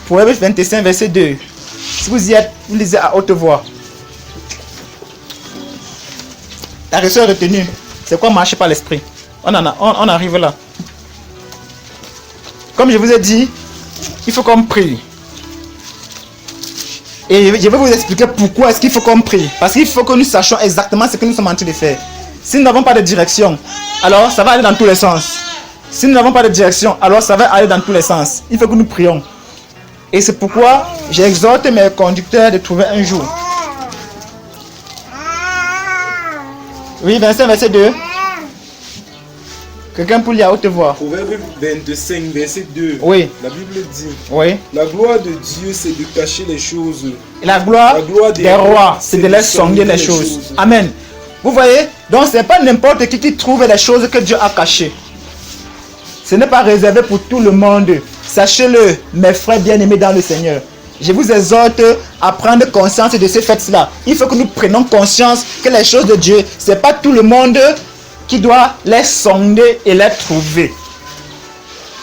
Speaker 3: Proverbe 25 verset 2. Si vous y êtes, vous lisez à haute voix. La raison est retenue. C'est quoi marcher par l'esprit? On arrive là. Comme je vous ai dit, il faut qu'on prie. Et je vais vous expliquer pourquoi est-ce qu'il faut qu'on prie. Parce qu'il faut que nous sachions exactement ce que nous sommes en train de faire. Si nous n'avons pas de direction, alors ça va aller dans tous les sens. Si nous n'avons pas de direction, alors ça va aller dans tous les sens. Il faut que nous prions. Et c'est pourquoi j'exhorte mes conducteurs de trouver un jour. Oui, 25, verset 2. Quelqu'un peut lire à haute voix.
Speaker 6: Proverbe 25, verset 2.
Speaker 3: Oui.
Speaker 6: La Bible dit.
Speaker 3: Oui.
Speaker 6: La gloire de Dieu, c'est de cacher les choses.
Speaker 3: Et la gloire des rois, c'est de les sonder les choses. Amen. Vous voyez? Donc, ce n'est pas n'importe qui trouve les choses que Dieu a cachées. Ce n'est pas réservé pour tout le monde. Sachez-le, mes frères bien-aimés dans le Seigneur. Je vous exhorte à prendre conscience de ces faits-là. Il faut que nous prenions conscience que les choses de Dieu, ce n'est pas tout le monde qui doit les sonder et les trouver.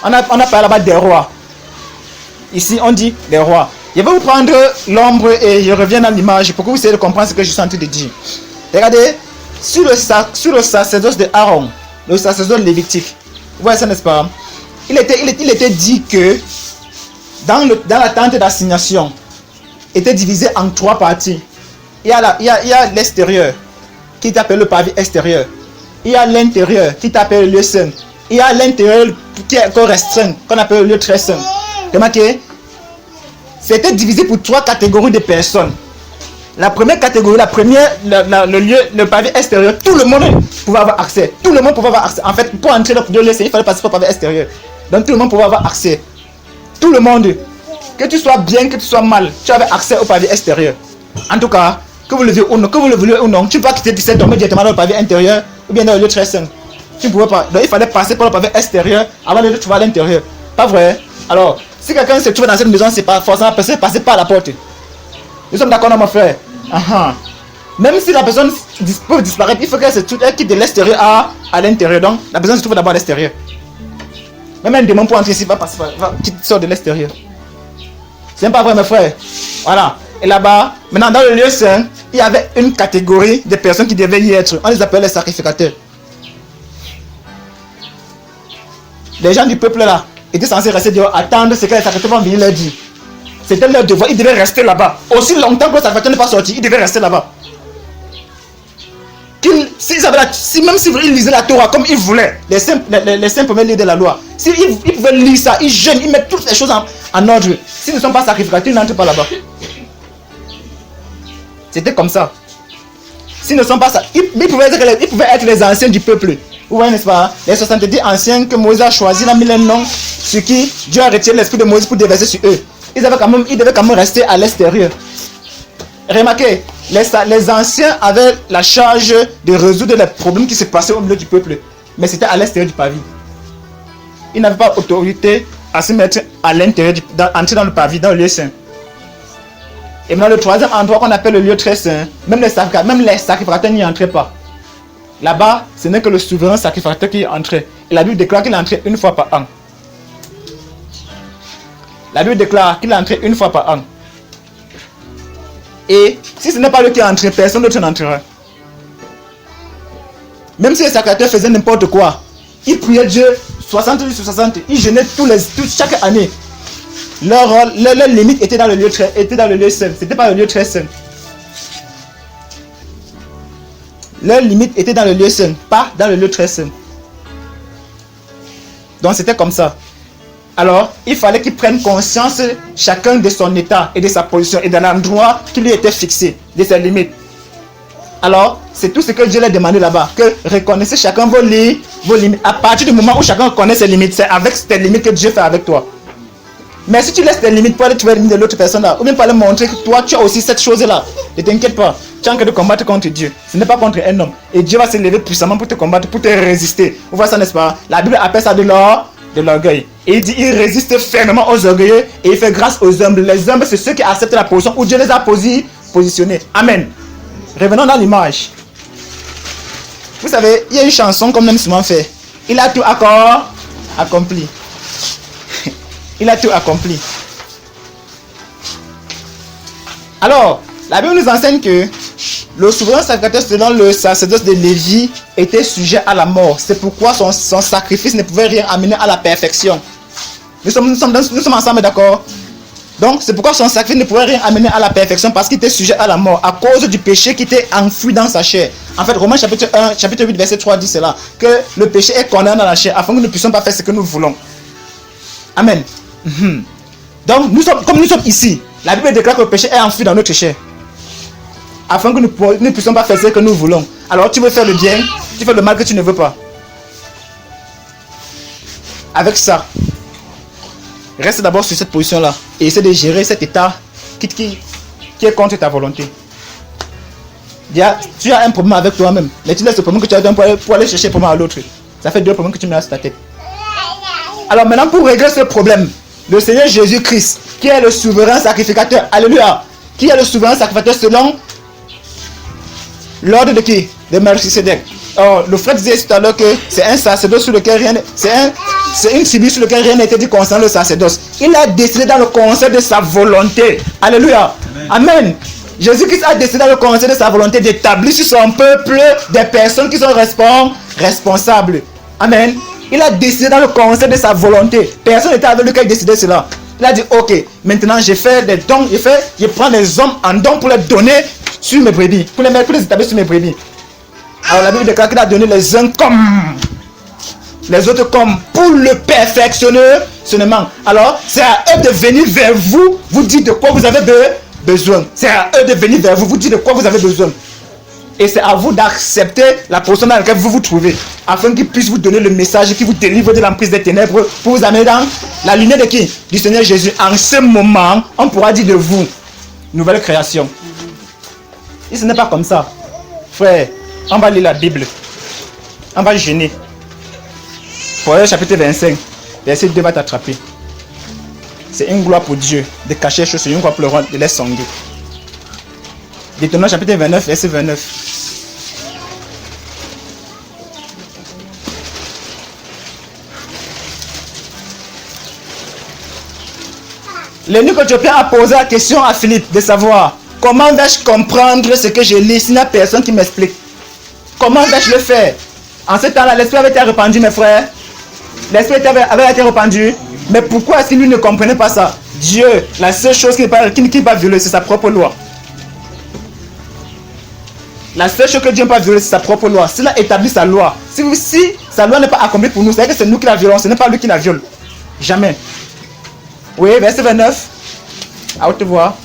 Speaker 3: On a parlé là-bas des rois. Ici, on dit des rois. Je vais vous prendre l'ombre et je reviens dans l'image pour que vous essayiez de comprendre ce que je suis en train de dire. Regardez, sur le sacerdoce de Aaron, le sacerdoce lévitique, vous voyez ça, n'est-ce pas? Il était dit que dans la tente d'assignation, était divisé en 3 parties. Il y a l'extérieur, qui t'appelle le pavillon extérieur. Il y a l'intérieur, qui t'appelle le lieu saint. Il y a l'intérieur, qui est encore restreint, qu'on appelle le lieu très saint. Remarquez, c'était divisé pour 3 catégories de personnes. La première catégorie, le lieu, le pavillon extérieur, tout le monde pouvait avoir accès. Tout le monde pouvait avoir accès. En fait, pour entrer dans le lieu, il fallait passer par le pavillon extérieur. Donc tout le monde pouvait avoir accès. Tout le monde, que tu sois bien, que tu sois mal, tu avais accès au pavillon extérieur. En tout cas, que vous le vouliez ou non, tu ne peux pas quitter cette tombe directement dans le pavillon intérieur ou bien dans le lieu très saint. Tu ne pouvais pas. Donc il fallait passer par le pavillon extérieur avant de trouver à l'intérieur. Pas vrai? Alors, si quelqu'un se trouve dans cette maison, c'est pas forcément passer par la porte. Nous sommes d'accord, mon frère? Même si la personne peut disparaître, il faut qu'elle quitte de l'extérieur à l'intérieur. Donc, la personne se trouve d'abord à l'extérieur. Même un démon pour entrer ici va sort de l'extérieur. C'est pas vrai, mes frères. Voilà. Et là-bas, maintenant, dans le lieu saint, il y avait une catégorie de personnes qui devaient y être. On les appelle les sacrificateurs. Les gens du peuple là étaient censés rester dehors, attendre ce que les sacrificateurs vont venir leur dire. C'était leur devoir, ils devaient rester là-bas. Aussi longtemps que le sacrificateur n'est pas sorti, ils devaient rester là-bas. Même s'ils lisaient la Torah comme ils voulaient, les 5 premiers livres de la loi, s'ils pouvaient lire ça, ils jeûnent, ils mettent toutes les choses en ordre. S'ils ne sont pas sacrificateurs, ils n'entrent pas là-bas. C'était comme ça. S'ils ne sont pas ça, ils pouvaient être les anciens du peuple. Vous voyez, n'est-ce pas? Les 70 anciens que Moïse a choisis, il a mis les noms sur qui Dieu a retiré l'esprit de Moïse pour déverser sur eux. Ils devaient quand même rester à l'extérieur. Remarquez, les anciens avaient la charge de résoudre les problèmes qui se passaient au milieu du peuple. Mais c'était à l'extérieur du pavillon. Ils n'avaient pas autorité à se mettre à l'intérieur, entrer dans le pavillon, dans le lieu saint. Et maintenant, le troisième endroit qu'on appelle le lieu très saint, même les sacrificateurs n'y entraient pas. Là-bas, ce n'est que le souverain sacrificateur qui y entrait. Et la Bible déclare qu'il entrait une fois par an. La Bible déclare qu'il entrait une fois par an. Et si ce n'est pas lui qui est entré, personne d'autre n'entrera. Même si les sacrificateurs faisaient n'importe quoi, ils priaient Dieu 60 jours sur 60, ils jeûnaient chaque année. Leur limite était dans le lieu saint. C'était pas le lieu très saint. Leur limite était dans le lieu saint, pas dans le lieu très saint. Donc c'était comme ça. Alors, il fallait qu'ils prennent conscience chacun de son état et de sa position et de l'endroit qui lui était fixé, de ses limites. Alors, c'est tout ce que Dieu leur demandé là-bas, que reconnaissez chacun vos limites. À partir du moment où chacun connaît ses limites, c'est avec tes limites que Dieu fait avec toi. Mais si tu laisses tes limites pour aller trouver les limites de l'autre personne là, ou même pour aller montrer que toi tu as aussi cette chose-là, ne t'inquiète pas, tu es en train de combattre contre Dieu. Ce n'est pas contre un homme. Et Dieu va se lever puissamment pour te combattre, pour te résister. Vous voyez ça, n'est-ce pas? La Bible appelle ça de l'orgueil. Et il dit, il résiste fermement aux orgueilleux et il fait grâce aux humbles. Les humbles, c'est ceux qui acceptent la position où Dieu les a positionnés. Amen. Revenons dans l'image. Vous savez, il y a une chanson qu'on aime souvent faire. Il a tout accompli. Il a tout accompli. Alors, la Bible nous enseigne que le souverain sacrificateur selon le sacerdoce de Lévi était sujet à la mort. C'est pourquoi son sacrifice ne pouvait rien amener à la perfection. Nous sommes ensemble, d'accord? Donc, c'est pourquoi son sacrifice ne pouvait rien amener à la perfection parce qu'il était sujet à la mort à cause du péché qui était enfoui dans sa chair. En fait, Romains chapitre 1, chapitre 8, verset 3 dit cela, que le péché est condamné dans la chair afin que nous ne puissions pas faire ce que nous voulons. Amen. Donc, comme nous sommes ici, la Bible déclare que le péché est enfoui dans notre chair afin que nous ne puissions pas faire ce que nous voulons. Alors, tu veux faire le bien, tu fais le mal que tu ne veux pas. Avec ça, reste d'abord sur cette position-là et essaie de gérer cet état qui est contre ta volonté. Tu as un problème avec toi-même, mais tu laisses le problème que tu as pour aller chercher le problème à l'autre. Ça fait 2 problèmes que tu mets sur ta tête. Alors maintenant, pour régler ce problème, le Seigneur Jésus-Christ, qui est le souverain sacrificateur. Alléluia. Qui est le souverain sacrificateur selon l'ordre de qui? De Melchisedec. Alors, le frère disait tout à l'heure que c'est un sacerdoce sur lequel rien c'est une tribu sur laquelle rien n'a été dit concernant le sacerdoce. Il a décidé dans le conseil de sa volonté. Alléluia. Amen. Jésus-Christ a décidé dans le conseil de sa volonté d'établir sur son peuple des personnes qui sont responsables. Amen. Il a décidé dans le conseil de sa volonté. Personne n'était avec lui quand il décidait cela. Il a dit, ok, maintenant j'ai fait des dons, je prends les hommes en don pour les donner sur mes brebis, pour les établir sur mes brebis. Alors la Bible déclare qu'il a donné les uns comme, les autres comme, pour le perfectionnement. Alors c'est à eux de venir vers vous, vous dire de quoi vous avez besoin. C'est à eux de venir vers vous, vous dire de quoi vous avez besoin. Et c'est à vous d'accepter la position dans laquelle vous vous trouvez, afin qu'ils puissent vous donner le message qui vous délivre de l'emprise des ténèbres pour vous amener dans la lumière de qui? Du Seigneur Jésus. En ce moment, on pourra dire de vous, nouvelle création. Et ce n'est pas comme ça. Frère, on va lire la Bible. On va gêner. Proverbe chapitre 25, verset 2 va t'attraper. C'est une gloire pour Dieu de cacher les choses, c'est une gloire pour le roi de les sonder. Deutéronome chapitre 29, verset 29. L'eunuque éthiopien a posé la question à Philippe de savoir comment vais-je comprendre ce que je lis s'il n'y a personne qui m'explique. Comment vais-je le faire? En ce temps-là, l'esprit avait été répandu, mes frères. L'esprit avait été répandu. Mais pourquoi est-ce qu'il lui ne comprenait pas ça? Dieu, la seule chose qu'il ne va violer, c'est sa propre loi. La seule chose que Dieu ne peut pas violer, c'est sa propre loi. S'il a établi sa loi, si sa loi n'est pas accomplie pour nous, c'est que c'est nous qui la violons, ce n'est pas lui qui la viole. Jamais. Oui, verset 29. À haute voix.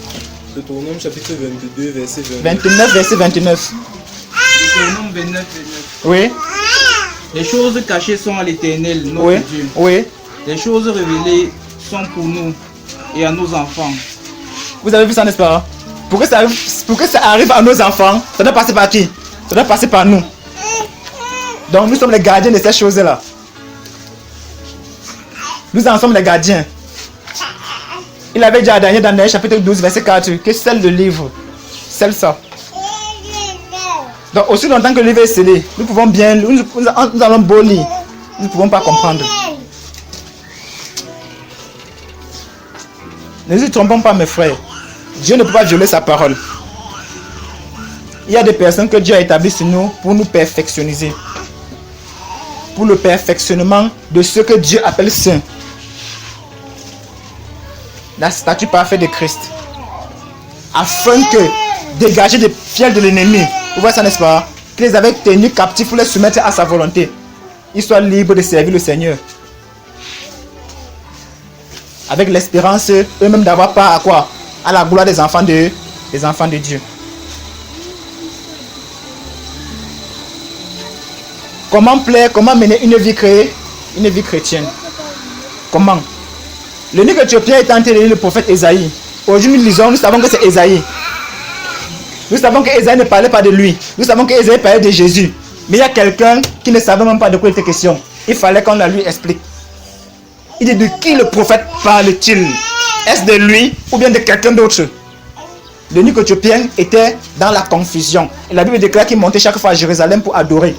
Speaker 6: Deutéronome chapitre 22, verset
Speaker 3: 29, verset 29.
Speaker 8: Deutéronome 29, 29.
Speaker 3: Oui.
Speaker 8: Les choses cachées sont à l'Éternel, notre
Speaker 3: Oui.
Speaker 8: Dieu.
Speaker 3: Oui.
Speaker 8: Les choses révélées sont pour nous et à nos enfants.
Speaker 3: Vous avez vu ça, n'est-ce pas? Pour que ça arrive à nos enfants, ça doit passer par qui? Ça doit passer par nous. Donc nous sommes les gardiens de ces choses-là. Nous en sommes les gardiens. Il avait dit à Daniel dans Daniel chapitre 12, verset 4, que scelle le livre. Scelle ça. Donc aussi longtemps que le livre est scellé, nous pouvons bien, nous allons beau lire. Nous ne pouvons pas comprendre. Ne nous y trompons pas, mes frères. Dieu ne peut pas violer sa parole. Il y a des personnes que Dieu a établies sur nous pour nous perfectionniser. Pour le perfectionnement de ce que Dieu appelle saint. La statue parfaite de Christ. Afin que, dégager des fiels de l'ennemi, vous voyez ça, n'est-ce pas? Qu'ils les avaient tenus captifs pour les soumettre à sa volonté. Ils soient libres de servir le Seigneur. Avec l'espérance eux-mêmes d'avoir part à quoi? À la gloire des enfants de Dieu. Comment plaire, comment mener une vie chrétienne? Comment? L'eunuque éthiopien est en train de lire le prophète Ésaïe. Aujourd'hui nous lisons, nous savons que c'est Ésaïe. Nous savons que Ésaïe ne parlait pas de lui. Nous savons que Ésaïe parlait de Jésus. Mais il y a quelqu'un qui ne savait même pas de quoi il était question. Il fallait qu'on la lui explique. Il dit, de qui le prophète parle-t-il? Est-ce de lui ou bien de quelqu'un d'autre? L'eunuque éthiopien était dans la confusion. Et la Bible déclare qu'il montait chaque fois à Jérusalem pour adorer.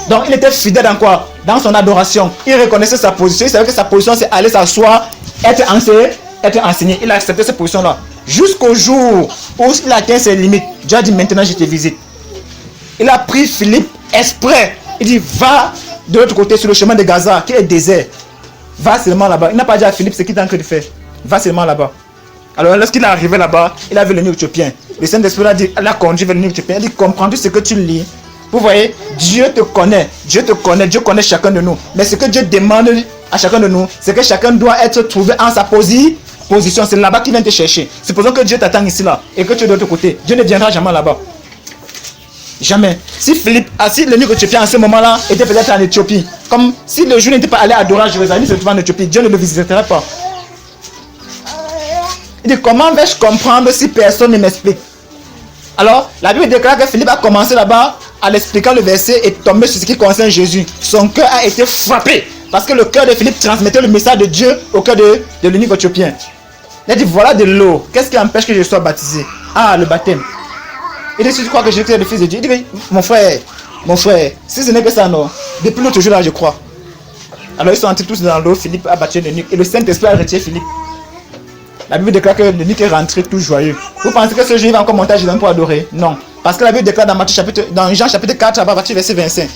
Speaker 3: Donc il était fidèle dans quoi? Dans son adoration. Il reconnaissait sa position. Il savait que sa position c'est aller s'asseoir, être enseigné. Il a accepté cette position-là. Jusqu'au jour où il a atteint ses limites. Dieu a dit, maintenant je te visite. Il a pris Philippe exprès. Il dit, va de l'autre côté sur le chemin de Gaza, qui est désert. Va seulement là-bas. Il n'a pas dit à Philippe ce qu'il est en train de faire. Va seulement là-bas. Alors lorsqu'il est arrivé là-bas, il a vu l'eunuque éthiopien. Le Saint-Esprit a dit, il a conduit vers l'eunuque éthiopien. Il a dit, comprends-tu ce que tu lis? Vous voyez, Dieu te connaît. Dieu te connaît. Dieu connaît chacun de nous. Mais ce que Dieu demande à chacun de nous, c'est que chacun doit être trouvé en sa position. C'est là-bas qu'il vient te chercher. Supposons que Dieu t'attend ici là et que tu es de l'autre côté. Dieu ne viendra jamais là-bas. Jamais. Si l'eunuque éthiopien en ce moment-là était peut-être en Éthiopie, comme si le jour n'était pas allé adorer à Jérusalem, il se trouvait en Éthiopie, Dieu ne le visiterait pas. Il dit, comment vais-je comprendre si personne ne m'explique? Alors, la Bible déclare que Philippe a commencé là-bas à l'expliquer le verset et tombé sur ce qui concerne Jésus. Son cœur a été frappé Parce que le cœur de Philippe transmettait le message de Dieu au cœur de l'eunuque éthiopien. Il a dit, voilà de l'eau. Qu'est-ce qui empêche que je sois baptisé? Ah, le baptême. Il dit, si tu crois que Jésus est le Fils de Dieu, il dit, mon frère, si ce n'est que ça, non. Depuis l'autre jour là, je crois. Alors ils sont entrés tous dans l'eau, Philippe a battu l'eunuque et le Saint-Esprit a retiré Philippe. La Bible déclare que l'eunuque est rentré tout joyeux. Vous pensez que ce jour il va encore monter à Jérusalem pour adorer? Non. Parce que la Bible déclare dans Jean chapitre 4, à partir du verset 25,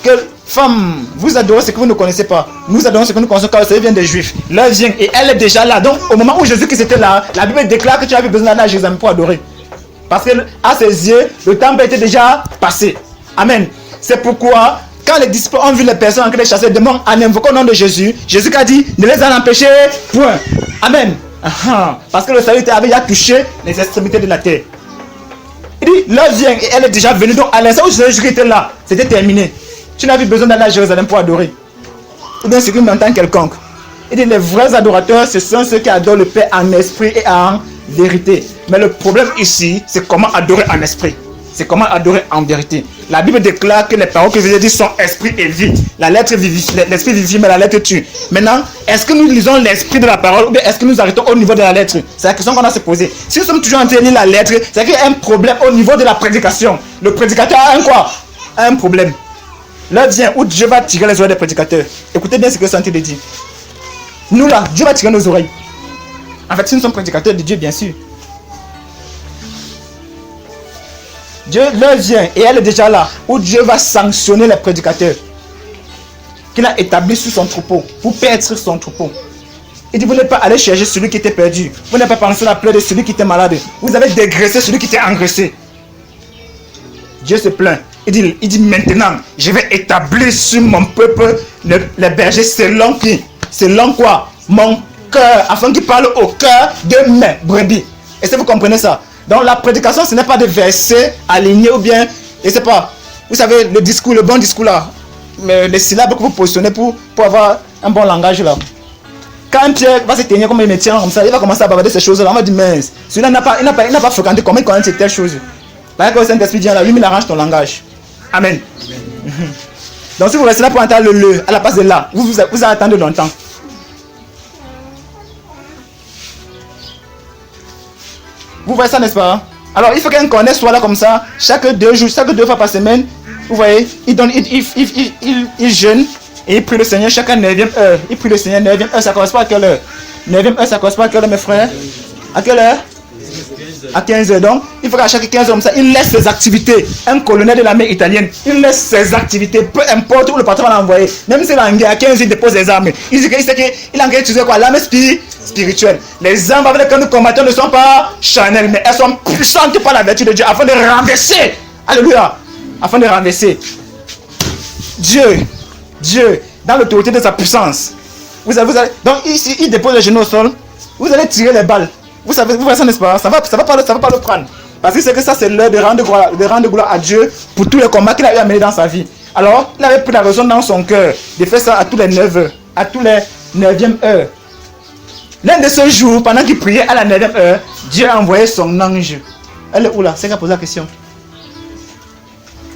Speaker 3: que femme, vous adorez ce que vous ne connaissez pas. Nous adorons ce que nous connaissons car ça vient des Juifs. L'heure vient et elle est déjà là. Donc au moment où Jésus-Christ était là, la Bible déclare que tu avais besoin d'aller à Jérusalem pour adorer. Parce que à ses yeux, le temple était déjà passé. Amen. C'est pourquoi, quand les disciples ont vu les personnes en train de chasser des démons en invoquant le nom de Jésus, Jésus a dit, ne les en empêchez point. Amen. Parce que le salut avait déjà touché les extrémités de la terre. Il dit, l'heure vient et elle est déjà venue. Donc à l'instant où Jésus était là, c'était terminé. Tu n'as plus besoin d'aller à Jérusalem pour adorer. Ou bien ce qui m'entend quelconque. Il dit, les vrais adorateurs, ce sont ceux qui adorent le Père en esprit et en vérité. Mais le problème ici, c'est comment adorer en esprit. C'est comment adorer en vérité. La Bible déclare que les paroles que je vous ai dit sont esprit et vie. La lettre vivifie, l'esprit vivifie, mais la lettre tue. Maintenant, est-ce que nous lisons l'esprit de la parole ou bien est-ce que nous arrêtons au niveau de la lettre? C'est la question qu'on a à se poser. Si nous sommes toujours en train de lire la lettre, c'est qu'il y a un problème au niveau de la prédication. Le prédicateur a un quoi? Un problème. Là vient où Dieu va tirer les oreilles des prédicateurs. Écoutez bien ce que le Saint-Esprit dit. Nous là, Dieu va tirer nos oreilles. En fait, si nous sommes prédicateurs de Dieu, bien sûr. Dieu leur vient et elle est déjà là, où Dieu va sanctionner les prédicateurs qu'il a établis sur son troupeau, pour perdre son troupeau. Il dit, vous n'êtes pas allé chercher celui qui était perdu. Vous n'avez pas pensé à la plaie de celui qui était malade. Vous avez dégraissé celui qui était engraissé. Dieu se plaint. Il dit maintenant, je vais établir sur mon peuple les bergers selon qui? Selon quoi? Mon cœur, afin qu'il parle au cœur de mes brebis. Est-ce que vous comprenez ça? Donc la prédication, ce n'est pas des versets alignés ou bien, je ne sais pas, vous savez, le discours, le bon discours là, mais les syllabes que vous positionnez pour avoir un bon langage là. Quand Pierre va se tenir comme il me tient comme ça, il va commencer à bavarder ces choses là, on va dire mince, celui-là il n'a pas fréquenté, comment il connaît ces telles choses? Parce que le Saint-Esprit vient là, lui il arrange ton langage. Amen. Donc si vous restez là pour entendre le à la place de là, vous allez attendre longtemps. Vous voyez ça, n'est-ce pas? Alors il faut qu'un cornet soit là comme ça, chaque 2 jours, chaque 2 fois par semaine. Vous voyez, il jeûne et il prie le Seigneur chaque 9e heure. Il prie le Seigneur 9e heure, ça correspond à quelle heure? 9e heure, ça correspond à quelle heure, mes frères? À quelle heure? À 15 heures. Donc, il faut qu'à chaque 15 heures comme ça, il laisse ses activités. Un colonel de l'armée italienne, il laisse ses activités, peu importe où le patron va l'envoyer. Même s'il est en guerre, à 15 heures, il dépose les armes. Il sait qu'il a en guerre utiliser quoi? L'arme spirituelle. Les armes avec lesquelles nous combattons ne sont pas charnelles, mais elles sont puissantes par la vertu de Dieu afin de renverser. Alléluia. Afin de renverser. Dieu, dans l'autorité de sa puissance. Vous allez, donc ici, il dépose les genoux au sol. Vous allez tirer les balles. Vous voyez ça, n'est-ce pas? Ça va pas le prendre. Parce que c'est que ça, c'est l'heure de rendre gloire à Dieu pour tous les combats qu'il a eu à mener dans sa vie. Alors, il avait pris la raison dans son cœur de faire ça à tous les 9 heures, à tous les 9e heures. L'un de ces jours, pendant qu'il priait à la 9e heure, Dieu a envoyé son ange. Elle est où là? C'est qui a posé la question.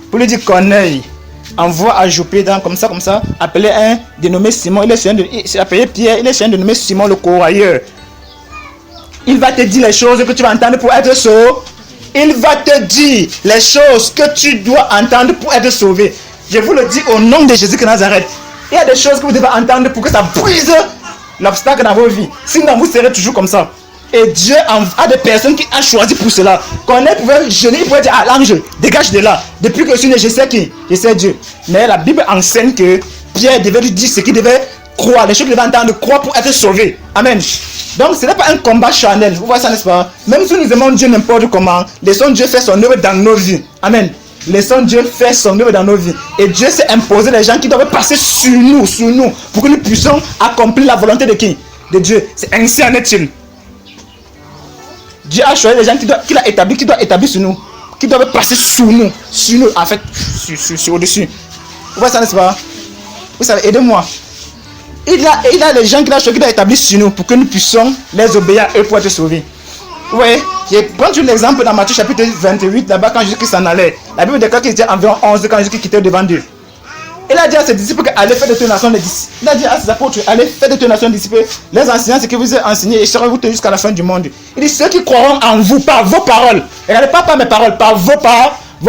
Speaker 3: Pour lui dire Corneille, envoie à Joppé comme ça, appeler un dénommé Simon. Il est appelé Pierre, il est chien dénommé Simon le courroyeur. Il va te dire les choses que tu vas entendre pour être sauvé. Il va te dire les choses que tu dois entendre pour être sauvé. Je vous le dis au nom de Jésus de Nazareth. Il y a des choses que vous devez entendre pour que ça brise l'obstacle dans vos vies. Sinon, vous serez toujours comme ça. Et Dieu a des personnes qui ont choisi pour cela. Quand on pouvait jeûner, il pouvait dire à l'ange, dégage de là. Depuis que je suis né, je sais qui? Je sais Dieu. Mais la Bible enseigne que Pierre devait lui dire ce qu'il devait croire, les choses qu'il devait entendre, croire pour être sauvé. Amen. Donc ce n'est pas un combat charnel. Vous voyez ça, n'est-ce pas? Même si nous aimons Dieu n'importe comment, laissons Dieu faire son œuvre dans nos vies. Amen. Laissons Dieu faire son œuvre dans nos vies. Et Dieu s'est imposé les gens qui doivent passer sur nous, pour que nous puissions accomplir la volonté de qui? De Dieu. C'est ainsi en est-il. Dieu a choisi les gens qu'il a établis, qui doivent établir sur nous, qui doivent passer sur nous, en fait, sur au-dessus. Vous voyez ça, n'est-ce pas? Vous savez, aidez-moi. Il a les gens qu'il a choisi, qui doivent établir sur nous, pour que nous puissions les obéir à eux pour être sauvés. Vous voyez, je prends l'exemple dans Matthieu chapitre 28, là-bas, quand Jésus s'en allait. La Bible déclare qu'il était environ 11 quand Jésus quittait devant Dieu. Il a dit à ses disciples qu'allez faire de toutes les nations des disciples. Il a dit à ses apôtres, allez faire de toutes les nations des disciples. Les enseignants, ce que vous avez enseigné, et serez-vous tenus jusqu'à la fin du monde. Il dit, ceux qui croiront en vous, par vos paroles. Regardez pas par mes paroles, par vos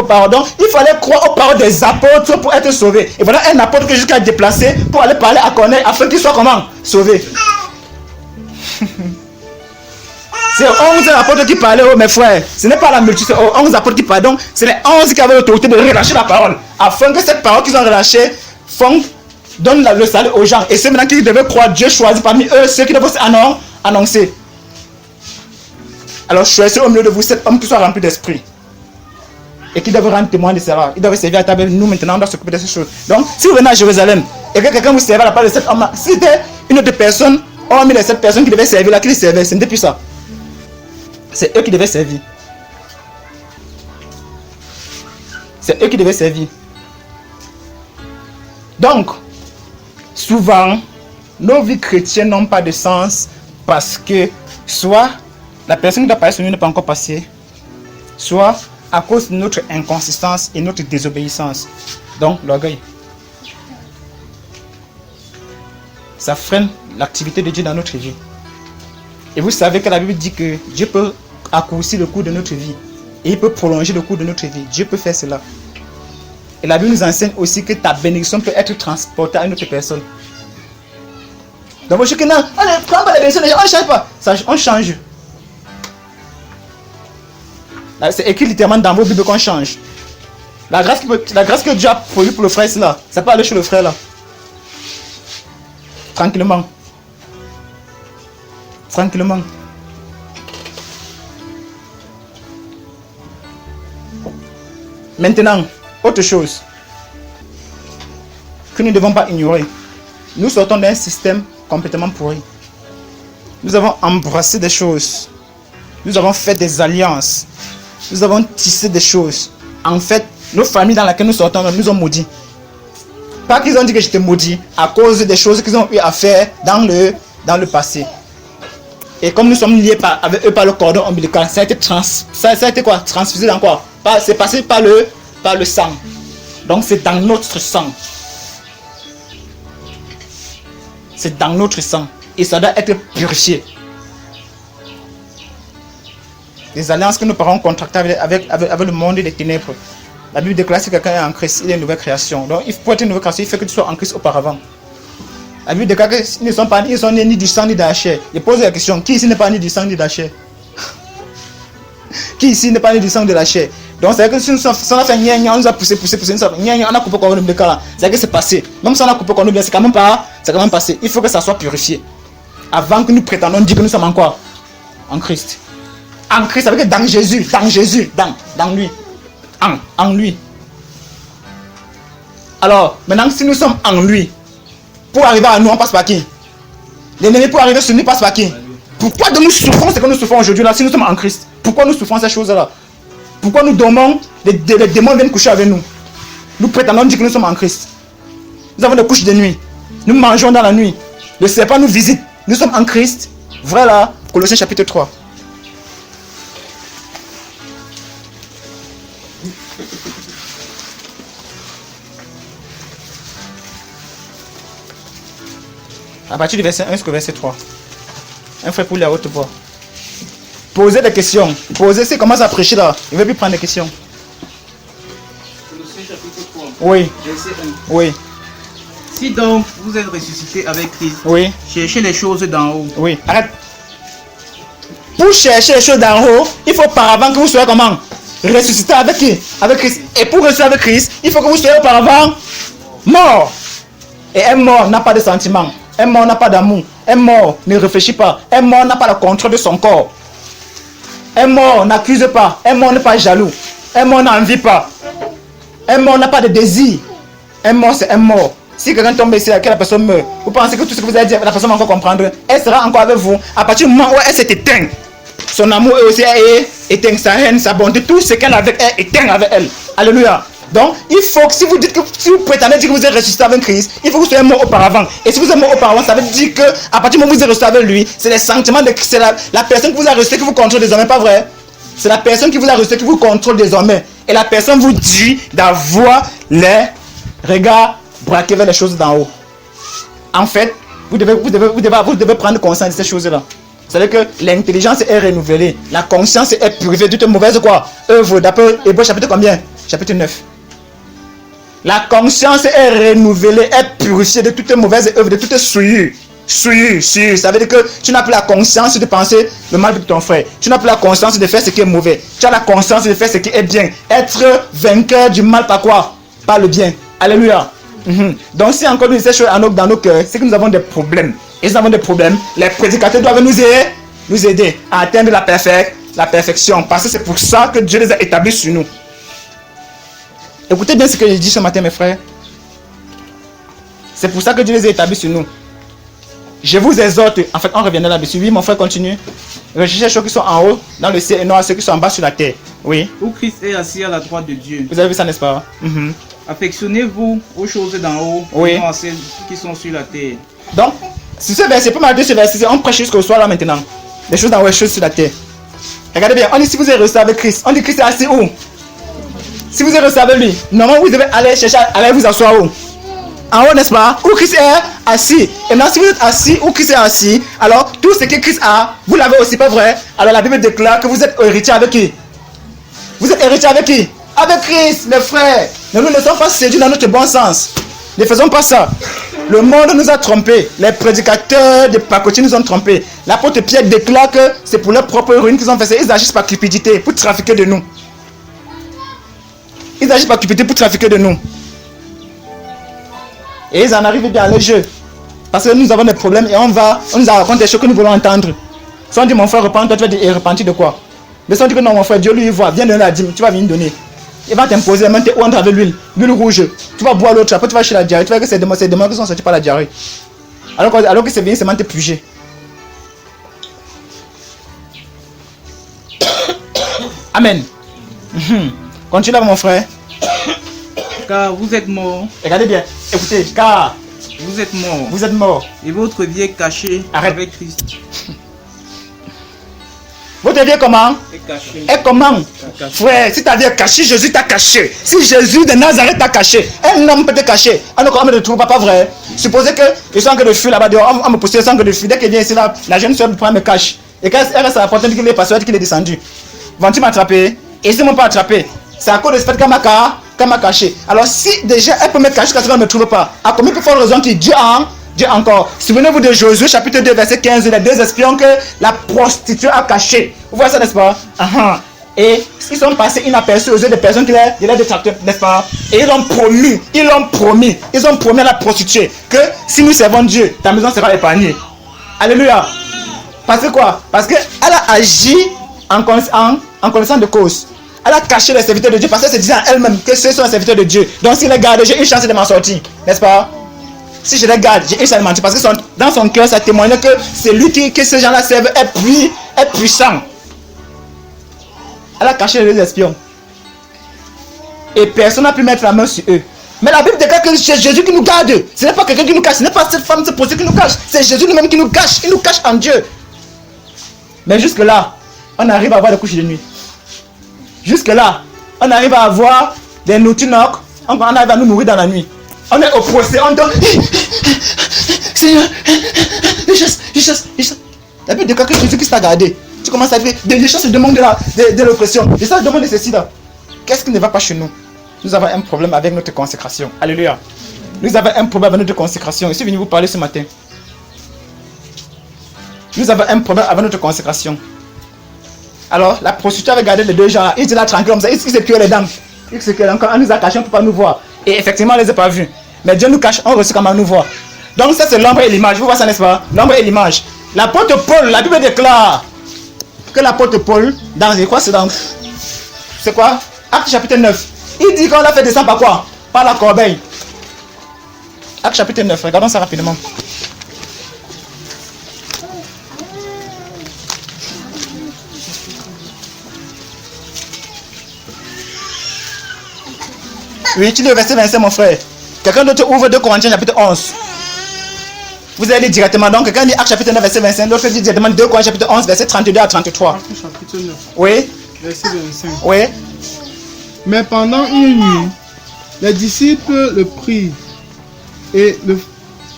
Speaker 3: paroles. Donc, il fallait croire aux paroles des apôtres pour être sauvé. Et voilà un apôtre que jusqu'à déplacer pour aller parler à Corneille afin qu'il soit comment? Sauvé. C'est 11 apôtres qui parlaient, oh mes frères. Ce n'est pas la multitude, c'est 11 apôtres qui parlaient. Donc, c'est les 11 qui avaient l'autorité de relâcher la parole. Afin que cette parole qu'ils ont relâchée donne le salut aux gens. Et ceux maintenant qui devaient croire, Dieu choisit parmi eux ceux qui devaient annoncer. Alors, choisissez au milieu de vous cet homme qui soit rempli d'esprit. Et qui devait rendre témoin de cela. Il devait servir à table. Nous, maintenant, on doit s'occuper de ces choses. Donc, si vous venez à Jérusalem et que quelqu'un vous servait à la part de cet homme-là, si c'était une autre personne, hormis les 7 personnes qui devaient servir là, qui les servaient, ce n'était plus ça. C'est eux qui devaient servir. C'est eux qui devaient servir. Donc, souvent, nos vies chrétiennes n'ont pas de sens parce que soit la personne qui doit passer sur nous n'est pas encore passée, soit à cause de notre inconsistance et notre désobéissance. Donc, l'orgueil. Ça freine l'activité de Dieu dans notre vie. Et vous savez que la Bible dit que Dieu peut raccourcir le cours de notre vie. Et il peut prolonger le cours de notre vie. Dieu peut faire cela. Et la Bible nous enseigne aussi que ta bénédiction peut être transportée à une autre personne. Donc, je dis que non, on ne prend pas la bénédiction, on ne change pas. Ça, on change. C'est écrit littéralement dans vos Bibles qu'on change. La grâce que Dieu a produit pour le frère, c'est là. Ça peut aller chez le frère là. Tranquillement. Tranquillement. Maintenant, autre chose que nous ne devons pas ignorer. Nous sortons d'un système complètement pourri. Nous avons embrassé des choses. Nous avons fait des alliances. Nous avons tissé des choses. En fait, nos familles dans lesquelles nous sortons nous ont maudits. Pas qu'ils ont dit que j'étais maudit à cause des choses qu'ils ont eu à faire dans le passé. Et comme nous sommes liés avec eux par le cordon ombilical, ça a été quoi? Transfusé dans quoi? C'est passé par le sang. Donc c'est dans notre sang. C'est dans notre sang. Et ça doit être purifié. Les alliances que nos parents ont contractées avec le monde des ténèbres. La Bible déclare que quelqu'un est en Christ, il est une nouvelle création. Donc il faut être une nouvelle création, il faut que tu sois en Christ auparavant. La Bible déclare qu'ils ne sont pas nés ni du sang ni de la chair. Je pose la question, qui ici n'est pas né du sang ni de la chair? Qui ici n'est pas né du sang ni de la chair? Donc c'est que si on a fait on nous a poussé, on a coupé comme le là. C'est que c'est passé. Même si on a coupé comme c'est quand même passé. Il faut que ça soit purifié. Avant que nous prétendons dire que nous sommes en quoi? En Christ. En Christ, avec dans Jésus, dans lui. En lui. Alors, maintenant, si nous sommes en lui, pour arriver à nous, on passe par qui? L'ennemi pour arriver sur nous, passe par qui? Pourquoi nous souffrons ce que nous souffrons aujourd'hui là, si nous sommes en Christ? Pourquoi nous souffrons ces choses-là? Pourquoi nous dormons, les démons viennent coucher avec nous? Nous prétendons dire que nous sommes en Christ. Nous avons des couches de nuit. Nous mangeons dans la nuit. Le serpent nous visite. Nous sommes en Christ. Voilà, Colossiens chapitre 3. À partir du verset 1 jusqu'au verset 3. Un frère pour la haute voix. Posez des questions. Posez, c'est commence à prêcher là. Il ne veut plus prendre des questions.
Speaker 8: Colossiens chapitre 3.
Speaker 3: Oui.
Speaker 8: Verset 1.
Speaker 3: Oui.
Speaker 8: Si donc vous êtes ressuscité avec Christ,
Speaker 3: Oui.
Speaker 8: cherchez les choses d'en haut.
Speaker 3: Oui. Arrête. Pour chercher les choses d'en haut, il faut auparavant que vous soyez comment? Ressuscité avec qui? Avec Christ. Et pour ressusciter avec Christ, il faut que vous soyez auparavant mort. Et un mort n'a pas de sentiments. Un mort n'a pas d'amour. Un mort ne réfléchit pas. Un mort n'a pas le contrôle de son corps. Un mort n'accuse pas. Un mort n'est pas jaloux. Un mort n'envie pas. Un mort n'a pas de désir. Un mort, c'est un mort. Si quelqu'un tombe ici, que la personne meurt, vous pensez que tout ce que vous allez dire, la personne va encore comprendre. Elle sera encore avec vous. À partir du moment où elle s'est éteinte, son amour est aussi éteint, sa haine, sa bonté, tout ce qu'elle a avec elle, éteint avec elle. Alléluia. Donc, il faut que si vous prétendez dire que vous êtes ressuscité avec Christ, il faut que vous soyez mort auparavant. Et si vous êtes mort auparavant, ça veut dire que à partir du moment où vous êtes ressuscité avec lui, c'est les sentiments c'est la personne qui vous a ressuscité qui vous contrôle désormais, pas vrai? C'est la personne qui vous a ressuscité qui vous contrôle désormais. Et la personne vous dit d'avoir les regards braquer vers les choses d'en haut. En fait, vous devez prendre conscience de ces choses-là. C'est-à-dire que l'intelligence est renouvelée, la conscience est purifiée de toute mauvaise quoi œuvre. D'après Hébreux chapitre combien? Chapitre 9. La conscience est renouvelée, est purifiée de toute mauvaise œuvre, de toute souillure. Souillure. Ça veut dire que tu n'as plus la conscience de penser le mal de ton frère. Tu n'as plus la conscience de faire ce qui est mauvais. Tu as la conscience de faire ce qui est bien. Être vainqueur du mal par quoi? Par le bien. Alléluia. Donc si encore nous ces choses dans nos cœurs, c'est que nous avons des problèmes. Et nous avons des problèmes. Les prédicateurs doivent nous aider à atteindre la perfection. Parce que c'est pour ça que Dieu les a établis sur nous. Écoutez bien ce que je dis ce matin, mes frères. C'est pour ça que Dieu les a établis sur nous. Je vous exhorte, en fait, on reviendra là-dessus. Oui, mon frère, continue. Recherchez ceux qui sont en haut, dans le ciel, et non à ceux qui sont en bas sur la terre. Oui.
Speaker 8: Où Christ est assis à la droite de Dieu.
Speaker 3: Vous avez vu ça, n'est-ce pas?
Speaker 8: Affectionnez-vous aux choses d'en haut,
Speaker 3: oui,
Speaker 8: et non à celles qui sont sur la terre.
Speaker 3: Donc, si ce verset, pas mal de ce verset, on prêche jusqu'au soir là maintenant. Les choses d'en haut, les choses sur la terre. Regardez bien, on dit si vous êtes reçu avec Christ, on dit Christ est assis où? Si vous êtes reçu avec lui, normalement vous devez aller chercher, aller vous asseoir où? En haut, n'est-ce pas? Où Christ est assis. Et maintenant, si vous êtes assis, où Christ est assis, alors tout ce que Christ a, vous l'avez aussi, pas vrai? Alors la Bible déclare que vous êtes héritier avec qui? Vous êtes héritier avec qui? Avec Christ, mes frères. Ne nous laissons pas séduire dans notre bon sens. Ne faisons pas ça. Le monde nous a trompés. Les prédicateurs de pacotille nous ont trompés. L'apôtre Pierre déclare que c'est pour leur propre ruine qu'ils ont fait ça. Ils agissent par cupidité pour trafiquer de nous. Ils agissent par cupidité pour trafiquer de nous. Et ils en arrivent bien à leur jeu. Parce que nous avons des problèmes et on nous raconte des choses que nous voulons entendre. Si on dit mon frère repente, toi tu vas dire repentir de quoi? Mais si on dit que non mon frère, Dieu lui voit, viens donner la dîme, tu vas venir donner. Il va t'imposer, même t'es entre avec l'huile rouge. Tu vas boire l'autre, après tu vas chez la diarrhée. Tu vas que c'est des démons qui sont sortis par la diarrhée. Alors que c'est bien seulement te puger. Amen. Continue là mon frère.
Speaker 8: Car vous êtes morts.
Speaker 3: Regardez bien, écoutez, car
Speaker 8: vous êtes morts.
Speaker 3: Vous êtes morts.
Speaker 8: Et votre vie est cachée avec Christ.
Speaker 3: Votre vie est comment?
Speaker 8: Est cachée.
Speaker 3: Et comment? Frère, si tu as dit caché, Jésus t'a caché. Si Jésus de Nazareth t'a caché, un homme peut te cacher. Un homme ne te trouve pas vrai. Supposez que je suis en train de fuir là-bas dehors, on me pousse sans que de fuir. Dès qu'il vient ici, là, la jeune soeur me prend me cache. Et quand elle reste à la porte, elle dit qu'il est passé, qu'il est descendu. Vont-ils m'attraper? Et s'ils ne m'ont pas attrapé, c'est à cause de ce fait qu'elle m'a caché. Alors si déjà elle peut me cacher parce qu'elle ne me trouve pas, à combien de fois raison qu'il Dieu encore. Souvenez-vous de Josué chapitre 2 verset 15, les deux espions que la prostituée a caché. Vous voyez ça, n'est-ce pas? Et ils sont passés inaperçus aux yeux des personnes qui les détracteurs, n'est-ce pas? Et ils ont promis à la prostituée que si nous servons Dieu, ta maison sera épargnée. Alléluia. Parce que quoi? Parce qu'elle a agi en connaissance de cause. Elle a caché les serviteurs de Dieu parce qu'elle se disait à elle-même que ce sont les serviteurs de Dieu. Donc si les garde, j'ai une chance de m'en sortir, n'est-ce pas? Si je les garde, j'ai une chance de mentir parce que dans son cœur, ça témoigne que c'est lui que ces gens-là servent est puissant. Elle a caché les espions. Et personne n'a pu mettre la main sur eux. Mais la Bible déclare que c'est Jésus qui nous garde. Ce n'est pas quelqu'un qui nous cache. Ce n'est pas cette femme, cette prostituée qui nous cache. C'est Jésus lui-même qui nous cache. Il nous cache en Dieu. Mais jusque-là, on arrive à avoir des couches de nuit. Jusque-là, on arrive à avoir des nourritures. On arrive à nous nourrir dans la nuit. On est au procès. On donne. Seigneur, je chasse. La Bible déclare que Jésus qui t'a gardé. Tu commences à dire, les choses se demandent de l'oppression. Les choses demandent de ceci là. Qu'est-ce qui ne va pas chez nous? Nous avons un problème avec notre consécration. Alléluia. Nous avons un problème avec notre consécration. Je suis venu vous parler ce matin. Nous avons un problème avec notre consécration. Alors, la prostituée avait gardé les deux gens. Il était là tranquille comme ça. Il s'est cueilli les dents. Il s'est cueilli encore. On nous a cachés, on ne peut pas nous voir. Et effectivement, on ne les a pas vus. Mais Dieu nous cache, on reçoit comment nous voir. Donc, ça, c'est l'ombre et l'image. Vous voyez ça, n'est-ce pas? L'ombre et l'image. L'apôtre Paul, la Bible déclare que l'apôtre Paul, c'est quoi? Acte chapitre 9. Il dit qu'on l'a fait descendre par quoi? Par la corbeille. Acte chapitre 9. Regardons ça rapidement. Oui, tu lis le verset 25, mon frère. Quelqu'un d'autre ouvre 2 Corinthiens chapitre 11. Vous allez directement. Donc, quelqu'un dit Acte chapitre 9, verset 25. L'autre dit directement 2 Corinthiens chapitre 11, verset 32 à 33.
Speaker 6: Acte chapitre 9.
Speaker 3: Oui.
Speaker 6: Verset 25.
Speaker 3: Oui.
Speaker 6: Mais pendant une nuit, les disciples le prient et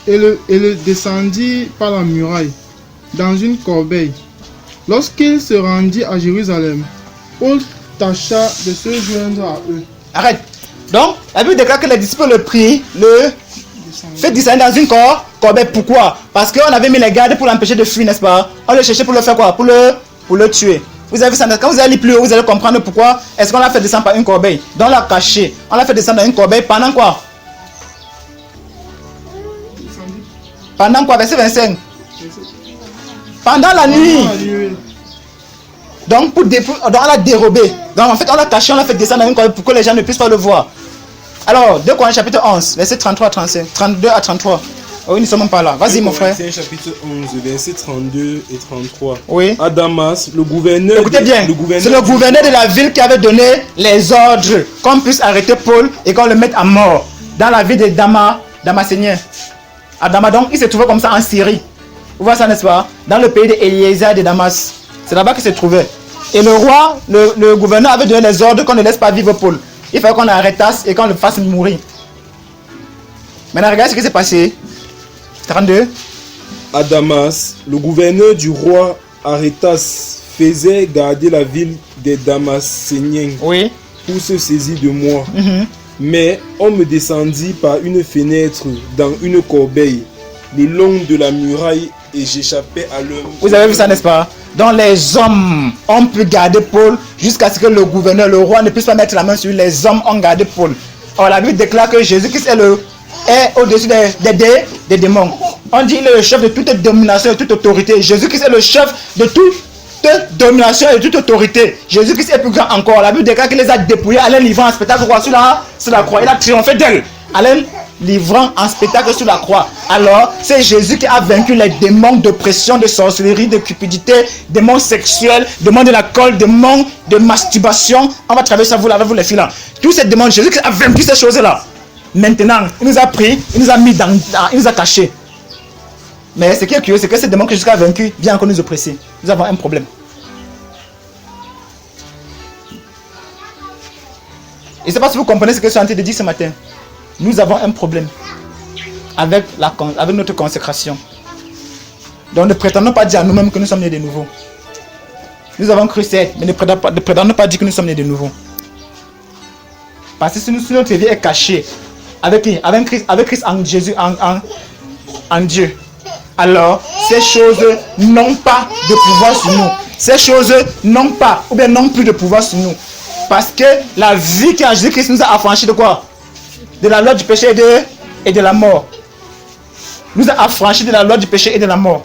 Speaker 6: le descendit par la muraille, dans une corbeille. Lorsqu'il se rendit à Jérusalem, Paul tâcha de se joindre à eux.
Speaker 3: Arrête. Donc, la Bible déclare que les disciples le prient, le fait descendre dans une corbeille. Pourquoi? Parce qu'on avait mis les gardes pour l'empêcher de fuir, n'est-ce pas? On le cherchait pour le faire quoi? Pour le tuer. Vous avez vu ça? Quand vous allez plus haut, vous allez comprendre pourquoi est-ce qu'on l'a fait descendre par une corbeille. Donc on l'a caché. On l'a fait descendre dans une corbeille pendant quoi? Pendant quoi? Verset 25. Pendant la nuit. Donc, donc on l'a dérobé. Donc en fait, on l'a caché, on l'a fait descendre dans une corbeille pour que les gens ne puissent pas le voir. Alors, 2 Corinthiens chapitre 11, verset 33 à 35, 32 à 33. Oui, nous ne sommes pas là. Vas-y, mon frère.
Speaker 9: C'est chapitre 11, verset 32 et 33.
Speaker 3: Oui.
Speaker 9: À Damas, le gouverneur...
Speaker 3: Écoutez bien, c'est le gouverneur de la ville qui avait donné les ordres qu'on puisse arrêter Paul et qu'on le mette à mort dans la ville de Damascénien. À Damas, donc, il se trouvait comme ça en Syrie. Vous voyez ça, n'est-ce pas? Dans le pays d'Éliézer de Damas. C'est là-bas qu'il se trouvait. Et le roi, le gouverneur avait donné les ordres qu'on ne laisse pas vivre Paul. Il fallait qu'on l'arrêtasse et qu'on le fasse mourir. Maintenant, regardez ce qui s'est passé. 32.
Speaker 9: À Damas, le gouverneur du roi Arétas faisait garder la ville des Damascéniens
Speaker 3: Oui.
Speaker 9: pour se saisir de moi. Mais on me descendit par une fenêtre dans une corbeille, le long de la muraille, et j'échappais à l'homme.
Speaker 3: Vous avez vu ça, n'est-ce pas? Donc les hommes ont pu garder Paul jusqu'à ce que le gouverneur, le roi ne puisse pas mettre la main sur lui. Les hommes ont gardé Paul. Or la Bible déclare que Jésus-Christ est au-dessus des démons. On dit qu'il est le chef de toute domination et toute autorité. Jésus-Christ est le chef de toute domination et toute autorité. Jésus-Christ est plus grand encore. La Bible déclare qu'il les a dépouillés, allait livrant en spectacle sur la croix. Il a triomphé d'elle. Allait livrant en spectacle sur la croix. Alors, c'est Jésus qui a vaincu les démons d'oppression, de sorcellerie, de cupidité, démons sexuels, démons de la colle, démons de masturbation. On va traverser ça, vous les filles là. Tous ces démons, Jésus qui a vaincu ces choses-là. Maintenant, il nous a pris, il nous a mis il nous a cachés. Mais ce qui est curieux, c'est que ces démons que Jésus a vaincu viennent encore nous oppresser. Nous avons un problème. Et c'est pas si vous comprenez ce que je suis en train de dire ce matin. Nous avons un problème avec notre consécration. Donc ne prétendons pas dire à nous-mêmes que nous sommes nés de nouveau. Nous avons cru certes, mais ne prétendons pas dire que nous sommes nés de nouveau. Parce que si notre vie est cachée avec Christ en Jésus, en Dieu, alors ces choses n'ont pas de pouvoir sur nous. Ces choses n'ont pas, ou bien n'ont plus de pouvoir sur nous. Parce que la vie qui a Jésus-Christ nous a affranchis de quoi? De la loi du péché et de la mort. Nous a affranchis de la loi du péché et de la mort.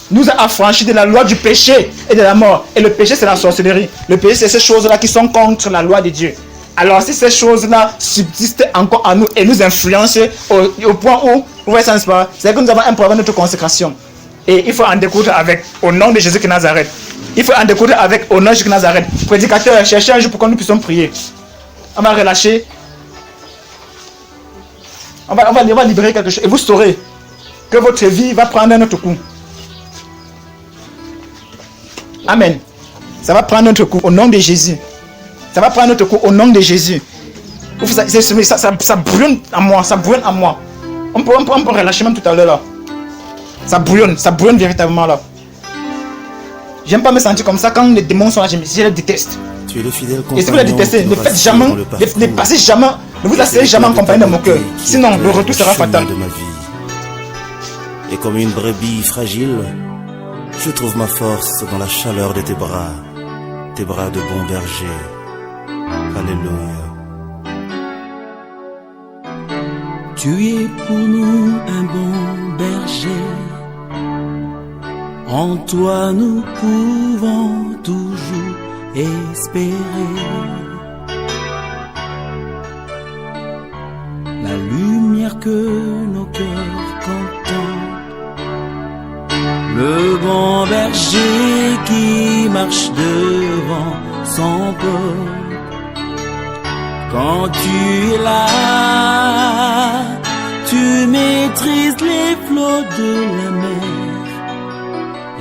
Speaker 3: Nous a affranchis de la loi du péché et de la mort. Et le péché, c'est la sorcellerie. Le péché, c'est ces choses-là qui sont contre la loi de Dieu. Alors, si ces choses-là subsistent encore en nous et nous influencent au point où, vous voyez ça, n'est-ce pas? C'est que nous avons un problème de notre consécration. Et il faut en découdre avec, au nom de Jésus de Nazareth. Il faut en découdre avec, au nom de Jésus de Nazareth. Prédicateur, cherchez un jour pour que nous puissions prier. On va relâcher. On va libérer quelque chose. Et vous saurez que votre vie va prendre un autre coup. Amen. Ça va prendre notre coup au nom de Jésus. Ça va prendre notre coup au nom de Jésus. Ça bouillonne en moi. Ça bouillonne en moi. On peut relâcher même tout à l'heure là. Ça bouillonne véritablement là. J'aime pas me sentir comme ça quand les démons sont là. Je les déteste.
Speaker 10: Tu es le fidèle compagnon.
Speaker 3: Et si vous les détestez, ne faites jamais, ne passez jamais, ne vous asseyez jamais en compagnie de mon cœur. Sinon, le retour sera fatal.
Speaker 10: De ma vie. Et comme une brebis fragile, je trouve ma force dans la chaleur de tes bras de bon berger. Alléluia.
Speaker 11: Tu es pour nous un bon berger. En toi nous pouvons toujours espérer. La lumière que nos cœurs contemplent. Le bon berger qui marche devant son peuple. Quand tu es là, tu maîtrises les flots de la mer.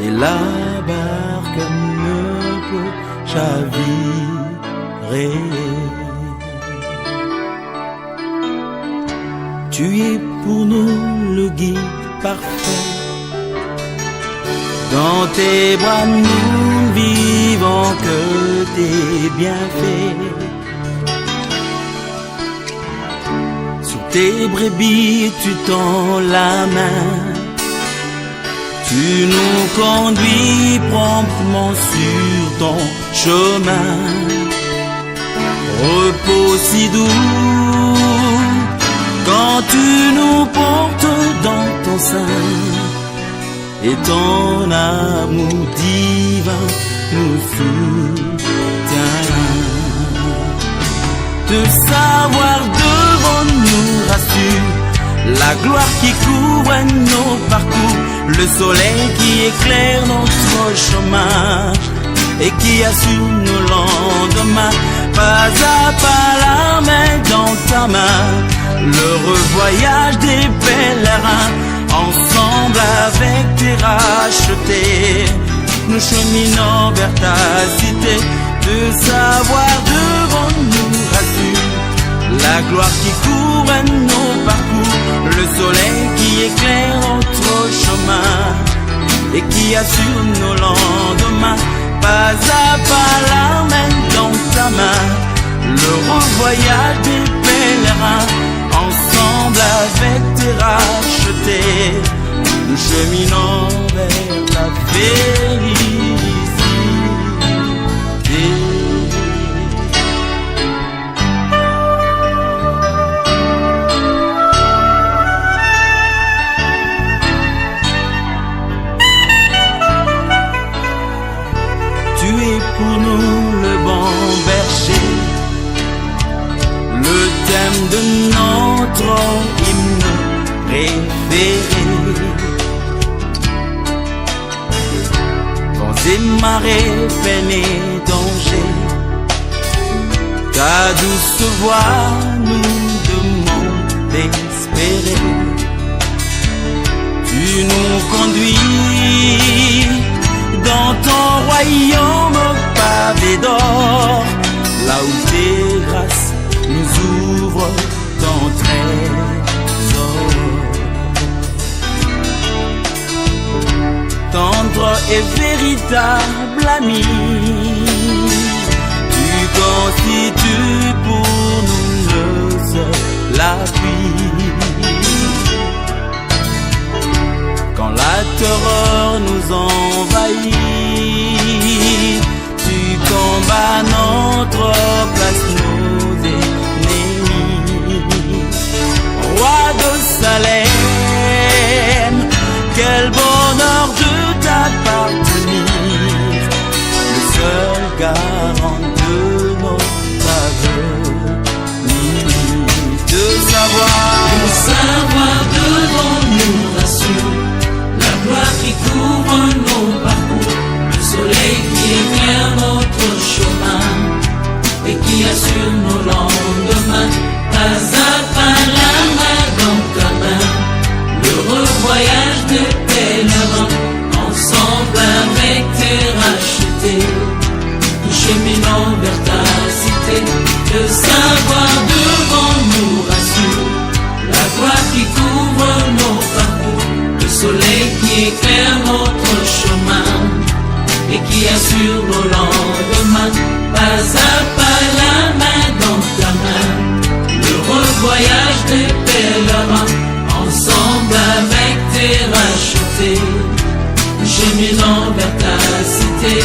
Speaker 11: Et la barque ne peut chavirer. Tu es pour nous le guide parfait. Dans tes bras nous vivons que tes bienfaits. Sur tes brebis tu tends la main. Tu nous conduis promptement sur ton chemin. Repos si doux quand tu nous portes dans ton sein. Et ton amour divin nous soutient. De savoir devant nous rassure la gloire qui couvre nos parcours, le soleil qui éclaire notre chemin et qui assure nos lendemains. Pas à pas la main dans ta main, l'heureux voyage des pèlerins. Ensemble avec tes rachetés, nous cheminons vers ta cité. De savoir devant nous rassure la gloire qui couvre nos parcours, le soleil qui éclaire notre chemin et qui assure nos lendemains. Pas à pas la main dans ta main, le revoyage des pèlerins. Ensemble avec tes rachetés, nous cheminons vers la félicité. Tu es pour nous le bon berger, le thème de notre hymne préféré. Quand ces marées, peines et dangers, ta douce voix nous demande d'espérer. Tu nous conduis dans ton royaume pavé d'or, là où tes grâces nous ouvrent ton trésor. Tendre et véritable ami, tu constitues pour nous le seul appui. Quand la terreur nous envahit, tu combats notre place, nos ennemis. Roi de Salem, quel bonheur de t'appartenir, le seul garant de notre avenir. De savoir devant nous rassure la gloire qui couvre nos parcours, le soleil qui éclaire notre chemin et qui assure nos lendemains. Pas à pas la main dans ta main, l'heureux voyage des pèlerins. Ensemble avec tes rachetés, nous cheminons vers ta cité. De savoir devant nous rassure la gloire qui couvre nos parcours, le soleil qui éclaire notre chemin et qui assure nos lendemains. Pas à pas la main dans ta main, l'heureux voyage des pèlerins. Ensemble avec tes rachetés, cheminons vers ta cité.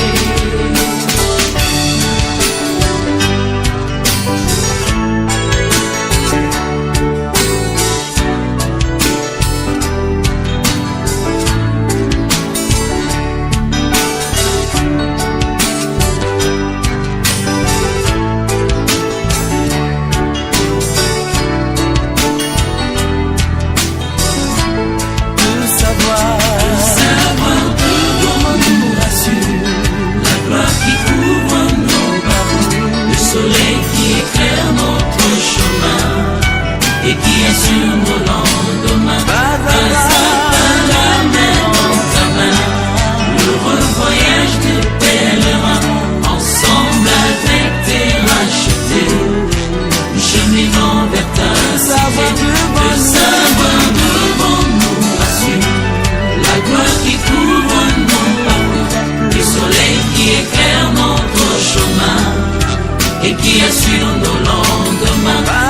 Speaker 11: sur nos lendemains.